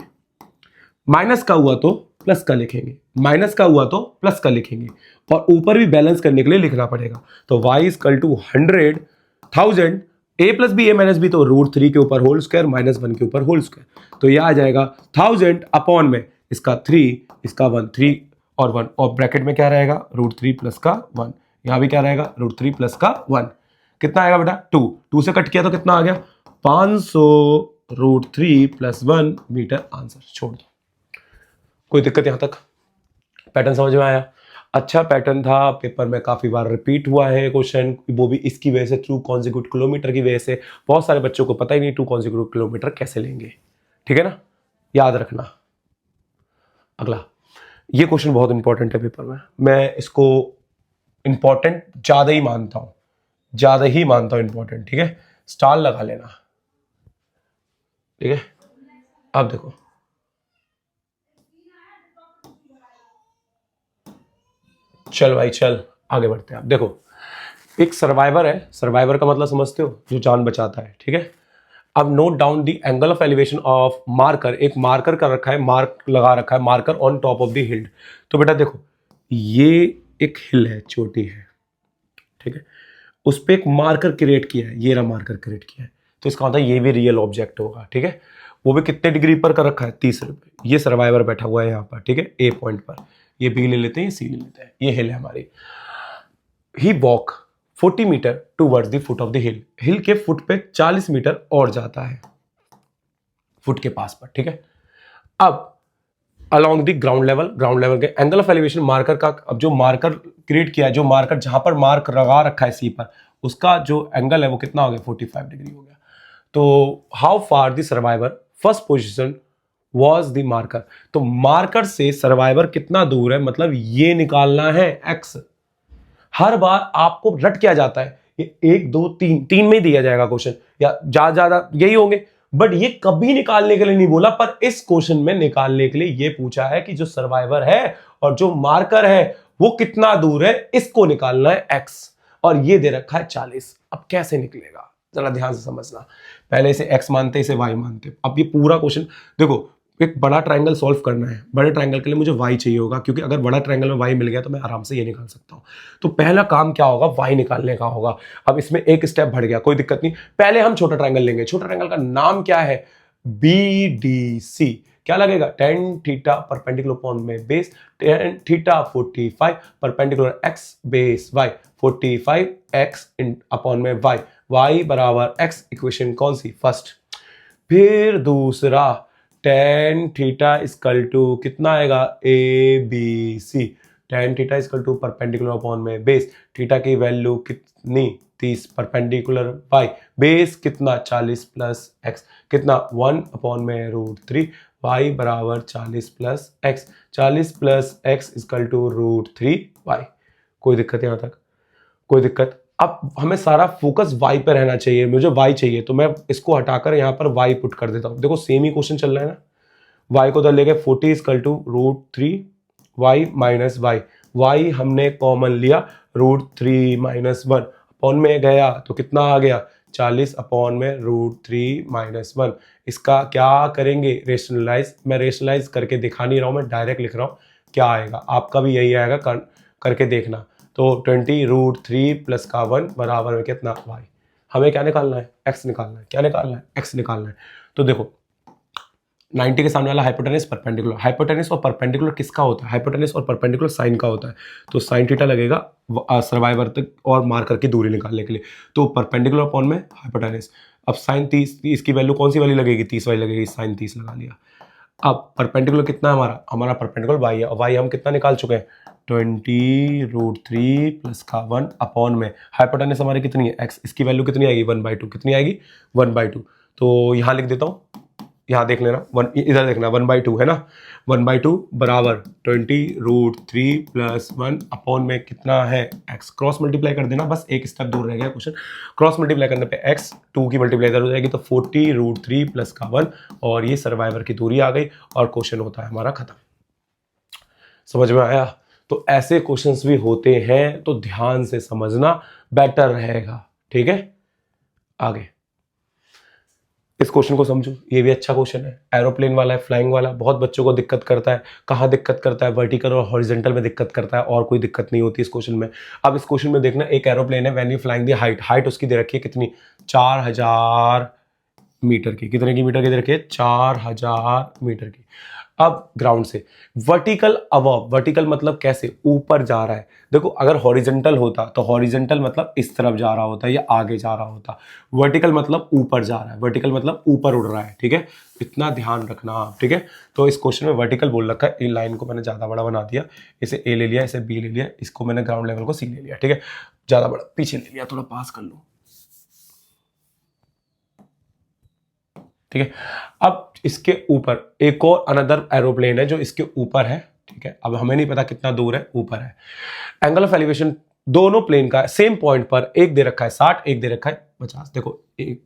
माइनस का हुआ तो प्लस का लिखेंगे, माइनस का हुआ तो प्लस का लिखेंगे, और ऊपर भी बैलेंस करने के लिए लिखना पड़ेगा, तो y equal to 100,000 a plus B A minus B, तो रूट 3 के ऊपर होल स्क्वायर माइनस 1 के ऊपर होल स्क्वायर, तो यह आ जाएगा 1000 अपॉन में इसका 3, इसका 1, 3 और 1, और ब्रैकेट में क्या रहेगा, रूट 3 प्लस का 1, यहां भी क्या रहेगा, रूट 3 प्लस का 1, कितना आएगा बेटा, 2 से कट किया तो कितना आ गया, 500 रूट 3 प्लस 1 मीटर, आंसर छोड़ दो। कोई दिक्कत यहां तक, पैटर्न समझ में आया, अच्छा पैटर्न था, पेपर में काफी बार रिपीट हुआ है क्वेश्चन, वो भी इसकी वजह से 2 कॉन्जिक्यूटिव किलोमीटर की वजह से, बहुत सारे बच्चों को पता ही नहीं 2 कॉन्जिक्यूटिव किलोमीटर कैसे लेंगे, ठीक है ना, याद रखना। अगला, ये क्वेश्चन बहुत इंपॉर्टेंट है पेपर में, मैं इसको इंपॉर्टेंट ज्यादा ही मानता हूं इंपॉर्टेंट, ठीक है, स्टार लगा लेना, ठीक है। अब देखो, चल भाई चल, आगे बढ़ते हैं। आप देखो, एक सर्वाइवर है, सर्वाइवर का मतलब समझते हो, जो जान बचाता है, ठीक है। अब note down the angle of elevation of marker, एक मार्कर का रखा है, मार्क लगा रखा है, marker on top of the हिल। तो बेटा देखो, ये एक हिल है, चोटी है, ठीक है, उस पर एक मार्कर क्रिएट किया है, ये रहा मार्कर क्रिएट किया है, तो इसका मतलब ये भी रियल ऑब्जेक्ट होगा, ठीक है, वो भी कितने डिग्री पर कर रखा है, 30 पे, ये सर्वाइवर बैठा हुआ है यहाँ पर, ठीक है, ए पॉइंट पर, ये बी ले लेते हैं, ये सी ले लेते हैं, ये हिल है हमारी। He walk 40 metre towards the foot of the hill, hill के फुट पे 40 मीटर और जाता है, फुट के पास पर, ठीक है। अब अलोंग द ग्राउंड लेवल के एंगल ऑफ एलिवेशन मार्कर का, अब जो मार्कर क्रिएट किया है, जो मार्कर जहां पर मार्क लगा रखा है सी पर, उसका जो एंगल है वो कितना हो गया, 45 डिग्री हो गया। तो how far the survivor first position was the marker, तो मार्कर से सर्वाइवर कितना दूर है, मतलब ये निकालना है एक्स। हर बार आपको रट किया जाता है, ये 1 2 3 में ही दिया जाएगा क्वेश्चन, या ज्यादा यही होंगे, बट ये कभी निकालने के लिए नहीं बोला, पर इस क्वेश्चन में निकालने के लिए ये पूछा है कि जो सर्वाइवर है और जो मार्कर है वो कितना दूर है, इसको निकालना है एक्स, और ये दे रखा है 40। अब कैसे निकलेगा, जरा ध्यान से समझना, पहले इसे एक्स मानते, इसे वाई मानते। अब ये पूरा क्वेश्चन देखो, एक बड़ा ट्रायंगल सॉल्व करना है, बड़े ट्रायंगल के लिए मुझे y चाहिए होगा, क्योंकि अगर बड़ा ट्रायंगल में y मिल गया तो मैं आराम से ये निकाल सकता हूं। तो पहला काम क्या होगा, y निकालने का होगा। अब इसमें एक स्टेप बढ़ गया, कोई दिक्कत नहीं, पहले हम छोटा ट्रायंगल लेंगे। छोटा ट्रायंगल का नाम क्या है, BDC। क्या लगेगा, tan थीटा परपेंडिकुलर अपॉन में base, tan theta 45 perpendicular x base y, 45 x upon में y बराबर x, इक्वेशन कौन सी, फर्स्ट। फिर दूसरा, tan थीटा इक्वल टू कितना आएगा, ABC, tan theta equal to perpendicular upon में बेस, थीटा की वैल्यू कितनी, 30 परपेंडिकुलर y, बेस कितना 40 प्लस x, कितना 1 अपॉन में रूट 3, y बराबर 40 plus x, 40 plus x equal to root 3y। कोई दिक्कत यहाँ तक, कोई दिक्कत। अब हमें सारा फोकस y पे रहना चाहिए, मुझे y चाहिए, तो मैं इसको हटाकर यहाँ पर y पुट कर देता हूँ। देखो सेम ही क्वेश्चन चल रहा है ना, y को उधर लेके 40 equal to root 3 y minus y हमने कॉमन लिया, रूट 3 माइनस 1 अपॉन में गया तो कितना आ गया, 40 अपॉन में रूट 3 माइनस 1। इसका क्या करेंगे, रेशनलाइज। मैं रेशनलाइज करके दिखा नहीं रहा हूँ, मैं डायरेक्ट लिख रहा हूँ, क्या आएगा आपका भी यही आएगा, करके देखना। तो 20 रूट 3 प्लस का 1 बराबर में कितना, y। हमें क्या निकालना है, x निकालना है, क्या निकालना है, x निकालना है। तो देखो 90 के सामने वाला हाइपोटेनस परपेंडिकुलर, हाइपोटेनस और परपेंडिकुलर किसका होता है, हाइपोटेनस और परपेंडिकुलर साइन का होता है, तो साइन थीटा लगेगा सर्वाइवर तक और मार्कर की दूरी निकालने के लिए, तो परपेंडिकुलर अपॉन में हाइपोटेनस। अब साइन 30 की वैल्यू कौन सी वाली लगेगी, 30 वाली लगेगी, साइन 30 लगा लिया। अब परपेंडिकुलर कितना है हमारा, हमारा परपेंडिकुलर वाई है, वाई हम कितना निकाल चुके हैं 20√3 प्लस का 1 अपॉन में हाइपोटेनस हमारी कितनी है x, इसकी वैल्यू कितनी आएगी 1/2, कितनी आएगी 1/2, तो यहाँ लिख देता हूँ, यहाँ देख लेना इधर देखना 1/2 है ना, 1/2 बराबर 20√3 प्लस 1 अपॉन में कितना है x, क्रॉस मल्टीप्लाई कर देना, बस एक स्टेप दूर रह गया क्वेश्चन, क्रॉस मल्टीप्लाई करने पे x 2 की मल्टीप्लाई इधर हो जाएगी तो 40√3 प्लस का 1 और ये सर्वाइवर की दूरी आ गई और क्वेश्चन होता है हमारा खत्म। समझ में आया? तो ऐसे क्वेश्चंस भी होते हैं तो ध्यान से समझना बेटर रहेगा, ठीक है। आगे इस क्वेश्चन को समझो, ये भी अच्छा क्वेश्चन है, एरोप्लेन वाला है, फ्लाइंग वाला, बहुत बच्चों को दिक्कत करता है। कहाँ दिक्कत करता है, वर्टिकल और हॉरिजॉन्टल में दिक्कत करता है, और कोई दिक्कत नहीं होती इस क्वेश्चन में। अब इस क्वेश्चन में देखना, एक एरोप्लेन है, when you flying the height, height उसकी दे रखी है कितनी 4000 मीटर की, कितने की मीटर की दे रखी है 4000 मीटर की। अब ग्राउंड से वर्टिकल अबव, वर्टिकल मतलब कैसे, ऊपर जा रहा है। देखो अगर हॉरिजॉन्टल होता तो हॉरिजॉन्टल मतलब इस तरफ जा रहा होता या आगे जा रहा होता, वर्टिकल मतलब ऊपर जा रहा है, वर्टिकल मतलब ऊपर उड़ रहा है, ठीक है, इतना ध्यान रखना, ठीक है। तो इस क्वेश्चन में वर्टिकल बोल रखा है, इन लाइन को मैंने ज्यादा बड़ा बना दिया, इसे ए ले लिया, इसे बी ले लिया, इसको मैंने ग्राउंड लेवल को सी ले लिया, ठीक है, ज्यादा बड़ा पीछे ले लिया, थोड़ा पास कर लो, ठीक है। अब इसके ऊपर एक और अनदर एरोप्लेन है जो इसके ऊपर है, ठीक है, अब हमें नहीं पता कितना दूर है, ऊपर है। एंगल ऑफ एलिवेशन दोनों प्लेन का सेम पॉइंट पर, एक दे रखा है 60, एक दे रखा है 50। देखो एक,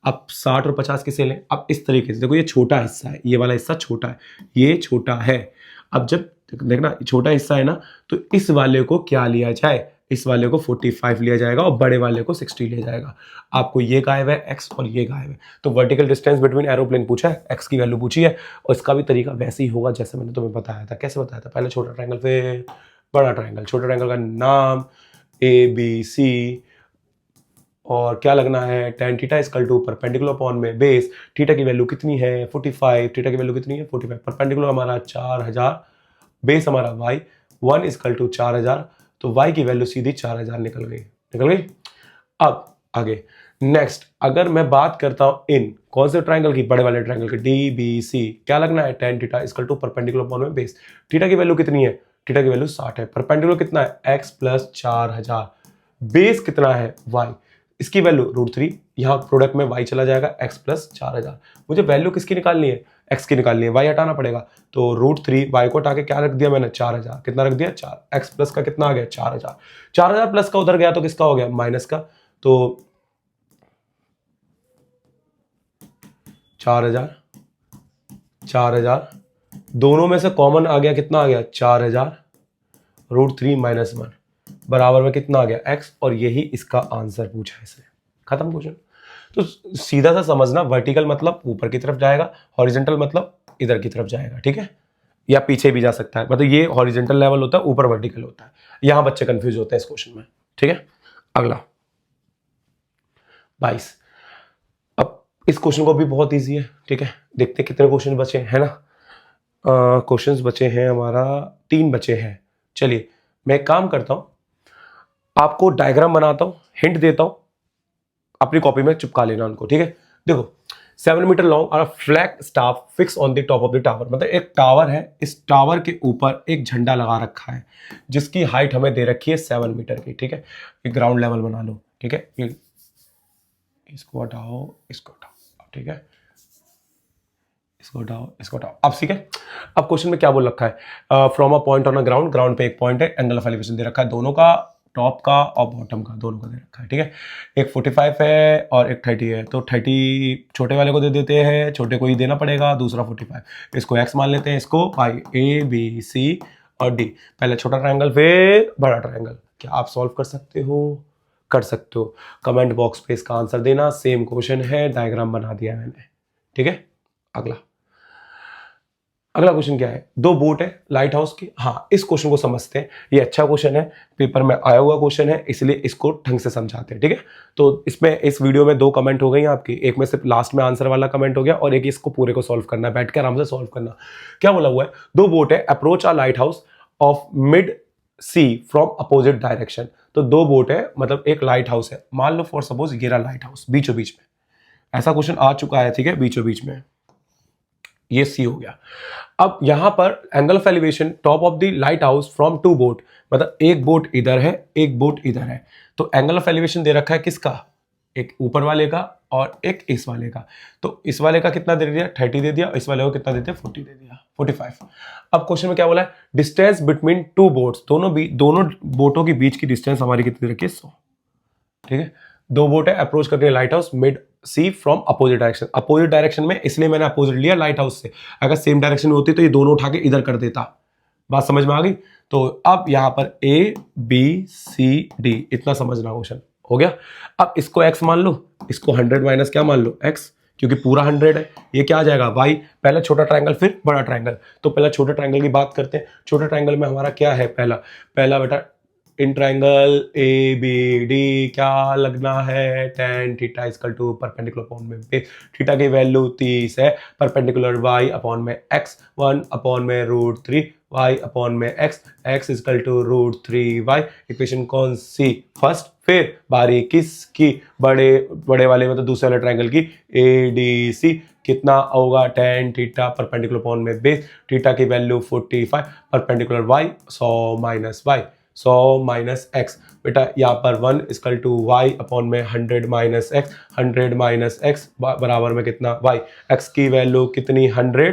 अब 60 और 50 किसे लें, अब इस तरीके से देखो, ये छोटा हिस्सा है, ये वाला हिस्सा छोटा है, ये छोटा है। अब जब देखना छोटा हिस्सा है ना, तो इस वाले को क्या लिया जाए, इस वाले को 45 लिया जाएगा और बड़े वाले को 60 लिया जाएगा। आपको ये गायब है x और ये गायब है, तो वर्टिकल डिस्टेंस बिटवीन एरोप्लेन पूछा है, x की वैल्यू पूछी है, और इसका भी तरीका वैसे ही होगा जैसे मैंने तुम्हें बताया था। कैसे बताया था, पहले छोटा ट्रायंगल फिर बड़ा ट्रायंगल, छोटे ट्रायंगल का नाम ABC और क्या लगना है tan theta equal to perpendicular upon में बेस, थीटा की वैल्यू कितनी है 45, थीटा की वैल्यू कितनी है 45, परपेंडिकुलर हमारा 4000, बेस हमारा y 1 इक्वल टू 4000, तो y की वैल्यू सीधी 4000 निकल गई। अब आगे नेक्स्ट, अगर मैं बात करता हूं इन कौन से ट्रायंगल की, बड़े वाले ट्रायंगल की DBC, क्या लगना है tan theta equal to perpendicular upon में बेस, थीटा की वैल्यू कितनी है, थीटा की वैल्यू 60 है, परपेंडिकुलर कितना है x प्लस 4000, बेस कितना है y, इसकी वैल्यू √3, यहाँ प्रोडक्ट में y चला जाएगा x प्लस 4000, मुझे वैल्यू किसकी निकालनी है, x की निकालनी है, y हटाना पड़ेगा, तो √3 y को हटा के क्या रख दिया मैंने 4000, कितना रख दिया 4, x प्लस का कितना आ गया 4000, 4000 प्लस का उधर गया तो किसका हो गया माइनस का, तो 4000 दोनों में से कॉमन आ गया, कितना आ गया 4000, √3 माइनस 1 बराबर में कितना आ गया x, और यही इसका आंसर पूछा है इसने, खत्म क्वेश्चन। तो सीधा सा समझना, वर्टिकल मतलब ऊपर की तरफ जाएगा, हॉरिजॉन्टल मतलब इधर की तरफ जाएगा, ठीक है, या पीछे भी जा सकता है, मतलब ये हॉरिजॉन्टल लेवल होता है, ऊपर वर्टिकल होता है, यहां बच्चे कंफ्यूज होते हैं इस क्वेश्चन में, ठीक है। अगला 22, अब इस क्वेश्चन को भी बहुत ईजी है, ठीक है, देखते हैं कितने क्वेश्चन बचे हैं ना, क्वेश्चंस बचे हैं हमारा 3 बचे हैं। चलिए मैं एक काम करता हूं, आपको डायग्राम बनाता हूं, हिंट देता हूं, अपनी कॉपी में चिपका लेना उनको, ठीक है। देखो 7 मीटर लॉन्ग और flag staff fix on the top of the tower, मतलब एक टावर है, इस टावर के ऊपर एक झंडा लगा रखा है जिसकी हाइट हमें दे रखी है 7 मीटर की, ठीक है। एक ग्राउंड लेवल बना लो, ठीक है, इसको हटाओ, इसको हटाओ, ठीक है, इसको हटाओ, इसको हटाओ। अब ठीक है, अब क्वेश्चन में क्या बोल रखा है, from a point on a ground, ground पे एक पॉइंट है, एंगल ऑफ एलिवेशन दे रखा है दोनों का, टॉप का और बॉटम का, दोनों का दे रखा है, ठीक है। एक 45 है और एक 30 है, तो 30 छोटे वाले को दे देते हैं, छोटे को ही देना पड़ेगा, दूसरा 45, इसको x मान लेते हैं, इसको पाई ABC और D, पहले छोटा ट्रायंगल फिर बड़ा ट्रायंगल। क्या आप सॉल्व कर सकते हो? कर सकते हो, कमेंट बॉक्स पे इसका आंसर देना, सेम क्वेश्चन है, डायग्राम बना दिया है मैंने, ठीक है। अगला अगला क्वेश्चन क्या है, दो बोट है लाइट हाउस की। हाँ, इस क्वेश्चन को समझते हैं, ये अच्छा क्वेश्चन है, पेपर में आया हुआ क्वेश्चन है, इसलिए इसको ढंग से समझाते हैं, ठीक है। तो इसमें इस वीडियो में दो कमेंट हो गई आपकी, एक में सिर्फ लास्ट में आंसर वाला कमेंट हो गया और एक इसको पूरे को सॉल्व करना है, बैठ के आराम से सॉल्व करना। क्या बोला हुआ है, दो बोट है approach a lighthouse of mid sea from opposite direction. तो दो बोट है मतलब एक लाइट हाउस है, मान लो फॉर सपोज ये रहा लाइट हाउस बीचों बीच में, ऐसा क्वेश्चन आ चुका है, ठीक है, बीचों बीच में, ये सी हो गया। अब यहां पर angle of elevation top of the lighthouse from two boat, मतलब एक बोट इधर है एक बोट इधर है, तो एंगल ऑफ एलिवेशन दे रखा है किसका, एक ऊपर वाले का और एक इस वाले का। तो इस वाले का कितना दे दिया 30 दे दिया, इस वाले को कितना दे दिया 40 दे दिया, 45। अब क्वेश्चन में क्या बोला है, डिस्टेंस बिटवीन टू बोट्स, दोनों बोटों के बीच की डिस्टेंस हमारी कितनी रखी है 100, ठीक है। दो बोट है अप्रोच करते हैं lighthouse mid sea from opposite direction, opposite direction में इसलिए मैंने अपोजिट लिया लाइट हाउस से, अगर सेम डायरेक्शन में होती तो ये दोनों उठा के इधर कर देता। बात समझ में आ गई। तो अब यहां पर ए बी सी डी इतना समझना क्वेश्चन हो गया। अब इसको x मान लो, इसको 100 माइनस क्या मान लो x, क्योंकि पूरा 100 है, ये क्या आ जाएगा y, पहले छोटा ट्रायंगल फिर बड़ा ट्रायंगल। तो पहले छोटे ट्रायंगल की बात करते हैं। छोटे ट्रायंगल में हमारा क्या है, पहला बेटा in triangle A B D क्या लगना है, tan theta equal to perpendicular upon में बेस, थीटा की वैल्यू 30 है, परपेंडिकुलर y अपॉन में x, 1 अपॉन में √3 y अपॉन में x equal to √3y। Equation कौन सी, फर्स्ट। फिर बारी किसकी, बड़े वाले मतलब दूसरे वाले ट्रायंगल की, ए डी सी, कितना होगा tan थीटा परपेंडिकुलर अपॉन में बेस, थीटा की value 45, perpendicular y 100 minus x, बेटा यहाँ पर 1 इक्वल टू y अपॉन में 100 माइनस x बराबर में कितना y, x की वैल्यू कितनी 100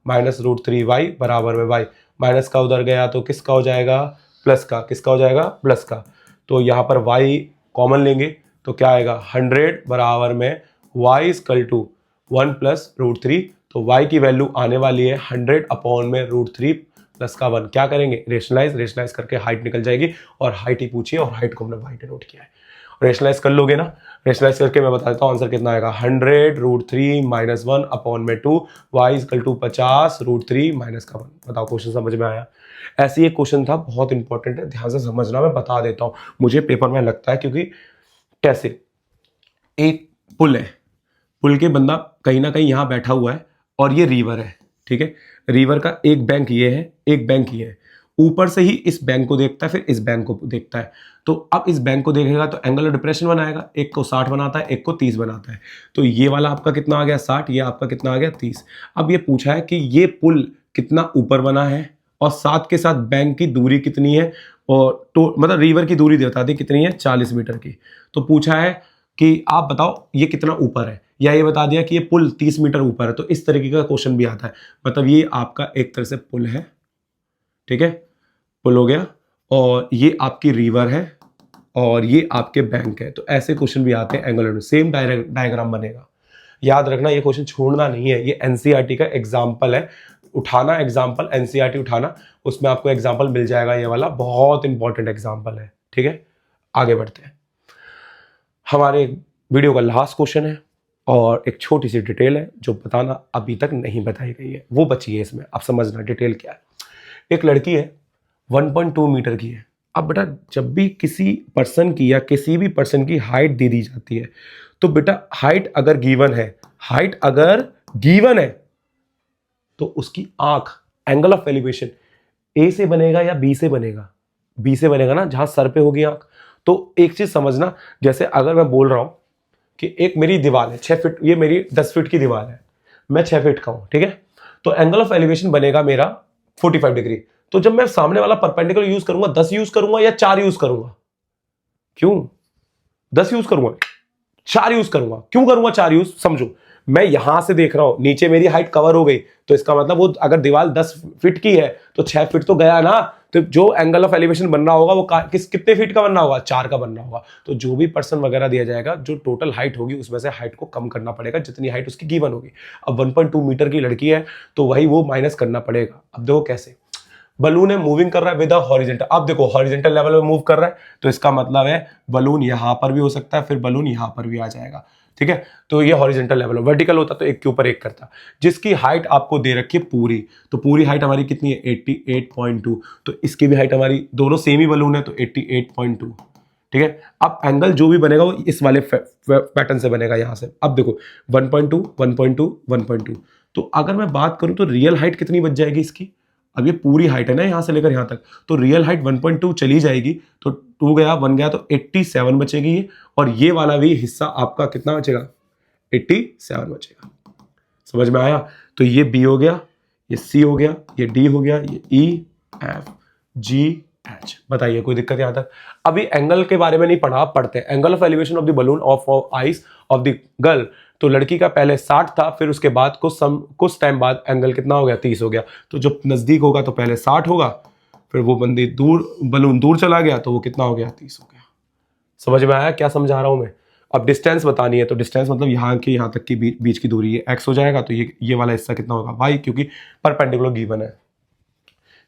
माइनस √3y बराबर में y, माइनस का उधर गया तो किसका हो जाएगा प्लस का, किसका हो जाएगा प्लस का। तो यहाँ पर y कॉमन लेंगे तो क्या आएगा 100 बराबर में y इक्वल टू 1 प्लस √3, तो y की वैल्यू आने वाली है 100 अपॉन में √3 प्लस का 1। क्या करेंगे, रेशनलाइज करके हाइट निकल जाएगी, और हाइट ही पूछिए और हाइट को हमने वाई नोट किया है। रेशनलाइज कर लोगे ना, रेशनलाइज करके मैं बता देता हूँ आंसर कितना आएगा, 100 √3 माइनस 1 अपॉन में 2 y इक्वल टू 50 √3 माइनस का 1। बताओ क्वेश्चन समझ में आया। ऐसे एक क्वेश्चन था, बहुत इंपॉर्टेंट है, ध्यान से समझना, मैं बता देता हूँ, मुझे पेपर में लगता है, क्योंकि कैसे, एक पुल है, पुल के बंदा कहीं ना कहीं यहाँ बैठा हुआ है और ये रिवर है, ठीक है, रिवर का एक बैंक ये है एक बैंक ये है, ऊपर से ही इस बैंक को देखता है फिर इस बैंक को देखता है। तो अब इस बैंक को देखेगा तो एंगल ऑफ डिप्रेशन बनाएगा, एक को 60 बनाता है एक को 30 बनाता है, तो ये वाला आपका कितना आ गया 60, ये आपका कितना आ गया 30। अब ये पूछा है कि ये पुल कितना ऊपर बना है और साथ के साथ बैंक की दूरी कितनी है, और तो मतलब रिवर की दूरी बता दी कितनी है 40 मीटर की। तो पूछा है कि आप बताओ ये कितना ऊपर है, या ये बता दिया कि ये पुल 30 मीटर ऊपर है। तो इस तरीके का क्वेश्चन भी आता है, मतलब ये आपका एक तरह से पुल है, ठीक है, पुल हो गया, और ये आपकी रिवर है और ये आपके बैंक है। तो ऐसे क्वेश्चन भी आते हैं एंगुलर में, सेम डायग्राम बनेगा। याद रखना ये क्वेश्चन छोड़ना नहीं है, ये एनसीईआरटी का एग्जाम्पल है, उठाना एग्जाम्पल, एनसीईआरटी उठाना, उसमें आपको एग्जाम्पल मिल जाएगा, ये वाला बहुत इंपॉर्टेंट एग्जाम्पल है, ठीक है। आगे बढ़ते हैं, हमारे वीडियो का लास्ट क्वेश्चन है और एक छोटी सी डिटेल है जो बताना अभी तक नहीं बताई गई है, वो बची है इसमें, आप समझना डिटेल क्या है। एक लड़की है 1.2 मीटर की है। अब बेटा जब भी किसी पर्सन की या किसी भी पर्सन की हाइट दे दी जाती है, तो बेटा हाइट अगर गिवन है, हाइट अगर गिवन है तो उसकी आंख, एंगल ऑफ एलिवेशन ए से बनेगा या बी से बनेगा, बी से बनेगा ना, जहां सर पे होगी आंख। तो एक चीज समझना, जैसे अगर मैं बोल रहा हूं कि एक मेरी दीवार है 6 फीट, ये मेरी 10 फीट की दीवार है, मैं 6 फीट का हूं, ठीक है, तो एंगल ऑफ एलिवेशन बनेगा मेरा 45 डिग्री। तो जब मैं सामने वाला परपेंडिकुलर यूज करूंगा, 10 यूज करूंगा या 4 यूज करूंगा, क्यों 10 यूज करूंगा, 4 यूज करूंगा, क्यों करूंगा 4 यूज, समझो। मैं यहां से देख रहा हूं, नीचे मेरी हाइट कवर हो गई, तो इसका मतलब वो अगर दीवार 10 फीट की है तो 6 फीट तो गया ना, तो जो एंगल ऑफ एलिवेशन बन रहा होगा वो कितने फीट का बनना होगा, 4 का बनना होगा। तो जो भी पर्सन वगैरह दिया जाएगा, जो टोटल हाइट होगी उसमें से हाइट को कम करना पड़ेगा, जितनी हाइट उसकी गिवन होगी। अब 1.2 मीटर की लड़की है तो वही वो माइनस करना पड़ेगा। अब देखो कैसे, बलून है मूविंग कर रहा है विद हॉरिजेंटल, अब देखो हॉरिजेंटल लेवल में मूव कर रहा है, तो इसका मतलब है बलून यहां पर भी हो सकता है, फिर बलून यहां पर भी आ जाएगा। ठीक है। तो ये हॉरिजेंटल लेवल है, वर्टिकल होता तो एक के ऊपर एक करता। जिसकी हाइट आपको दे रखी है पूरी, तो पूरी हाइट हमारी कितनी है 88.2, तो इसकी भी हाइट हमारी, दोनों सेम ही बलून है तो 88.2, ठीक है। अब एंगल जो भी बनेगा वो इस वाले पैटर्न से बनेगा यहां से। अब देखो 1.2 1.2 1.2, तो अगर मैं बात करूं तो रियल हाइट कितनी बच जाएगी इसकी, अब ये पूरी हाइट है ना यहां से लेकर यहां तक, तो रियल हाइट 1.2 चली जाएगी, तो 2 गया 1 गया, तो 87 बचेगी ये, और ये वाला भी हिस्सा आपका कितना बचेगा 87 बचेगा। समझ में आया? तो ये बी हो गया, ये सी हो गया, ये डी हो गया, ये ई एफ जी एच। बताइए कोई दिक्कत यहां तक? अभी एंगल के बारे में नहीं पढ़ा, आप पढ़ते हैं angle of elevation of the balloon of eyes of the girl. तो लड़की का पहले 60 था, फिर उसके बाद कुछ टाइम बाद एंगल कितना हो गया 30 हो गया। तो जो नजदीक होगा तो पहले 60 होगा, फिर वो बंदी दूर, बलून दूर चला गया तो वो कितना हो गया 30 हो गया। समझ में आया क्या समझा रहा हूं मैं? अब डिस्टेंस बतानी है, तो डिस्टेंस मतलब यहाँ के यहाँ तक की बीच की दूरी है, एक्स हो जाएगा, तो ये वाला हिस्सा कितना होगा वाई, क्योंकि परपेंडिकुलर गिवन है।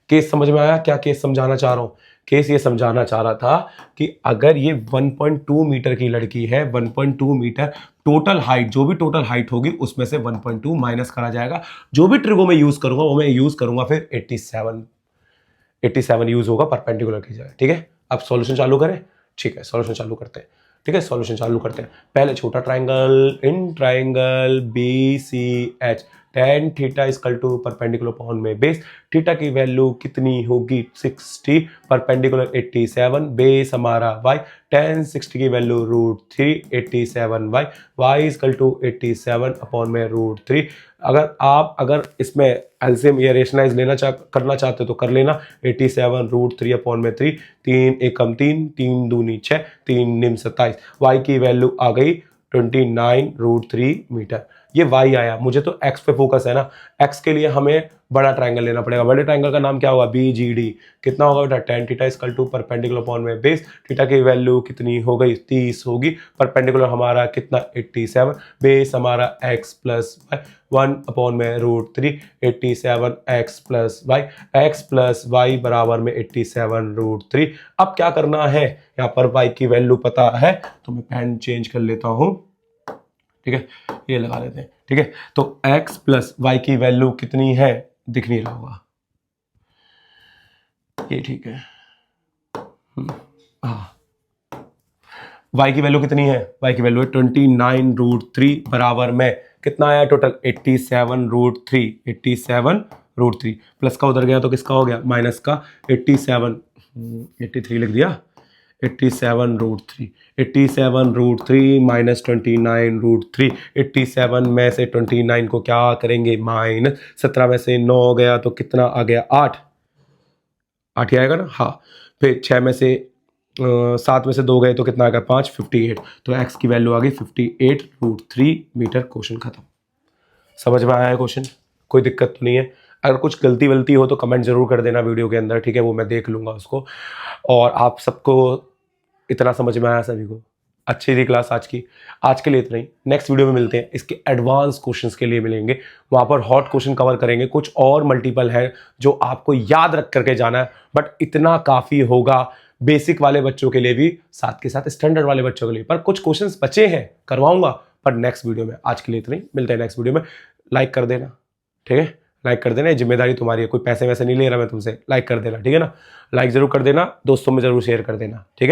केस समझ में आया? क्या केस समझाना चाह रहा हूं? केस ये समझाना चाह रहा था कि अगर ये 1.2 मीटर की लड़की है, 1.2 मीटर टोटल हाइट, जो भी टोटल हाइट होगी उसमें से 1.2 माइनस करा जाएगा। जो भी ट्रिगो मैं यूज करूंगा वो मैं यूज करूंगा फिर 87 यूज होगा परपेंडिकुलर की जगह, ठीक है। अब सॉल्यूशन चालू करें? ठीक है, सॉल्यूशन चालू करते हैं, ठीक है, सॉल्यूशन चालू करते हैं। पहले छोटा triangle, in triangle B C H, tan theta equal to perpendicular upon में बेस, थीटा की वैल्यू कितनी होगी 60, परपेंडिकुलर 87, बेस हमारा y, tan 60 की value √3, 87y, y equal to 87 upon में √3। अगर इसमें एलसीएम या रेशनलाइज करना चाहते हो तो कर लेना, 87 √3 अपॉन में 3, 3 एकम 3, 3 दूनी 6, 3 निम 27, y की वैल्यू आ गई 29 √3 मीटर। ये y आया, मुझे तो x पे फोकस है ना, x के लिए हमें बड़ा ट्रायंगल लेना पड़ेगा। बड़े ट्रायंगल का नाम क्या होगा BGD। कितना होगा बेटा tan theta equal to perpendicular upon में बेस, थीटा की वैल्यू कितनी हो गई 30 होगी, परपेंडिकुलर हमारा कितना 87, बेस हमारा x प्लस वाई 1 अपॉन में √3, 87 x प्लस वाई बराबर में 87 √3। अब क्या करना है, यहाँ पर y की वैल्यू पता है तो मैं पेन चेंज कर लेता हूं, ठीक है, ये लगा लेते हैं, ठीक है। तो x प्लस वाई की वैल्यू कितनी है दिख नहीं रहा होगा, ये ठीक है। y की वैल्यू कितनी है, y की वैल्यू है 29 √3 बराबर में कितना आया टोटल 87 √3, 87 √3, प्लस का उधर गया तो किसका हो गया माइनस का, 83 लिख दिया, 87 √3, 87 √3 माइनस 29 √3, 87 में से 29 को क्या करेंगे माइनस, 17 में से 9 गया तो कितना आ गया 8 ही आएगा ना, हाँ। फिर 6 में से 7 में से 2 गए तो कितना आ गया 5, 58, तो x की वैल्यू आ गई 58 √3 मीटर। क्वेश्चन खत्म। समझ में आया है क्वेश्चन? कोई दिक्कत तो नहीं है? अगर कुछ गलती वलती हो तो कमेंट जरूर कर देना वीडियो के अंदर, ठीक है, वो मैं देख लूंगा उसको। और आप सबको इतना समझ में आया सभी को? अच्छी थी क्लास आज की। आज के लिए इतना ही, नेक्स्ट वीडियो में मिलते हैं, इसके एडवांस क्वेश्चंस के लिए मिलेंगे, वहां पर हॉट क्वेश्चन कवर करेंगे, कुछ और मल्टीपल है जो आपको याद रख करके जाना है, बट इतना काफ़ी होगा बेसिक वाले बच्चों के लिए भी, साथ के साथ स्टैंडर्ड वाले बच्चों के लिए। पर कुछ क्वेश्चंस बचे हैं, करवाऊंगा, पर नेक्स्ट वीडियो में। आज के लिए इतना ही, मिलते हैं नेक्स्ट वीडियो में। लाइक कर देना, ठीक है, लाइक कर देना, ये जिम्मेदारी तुम्हारी है, कोई पैसे वैसे नहीं ले रहा मैं तुमसे, लाइक कर देना, ठीक है ना, लाइक जरूर कर देना, दोस्तों में जरूर शेयर कर देना, ठीक है।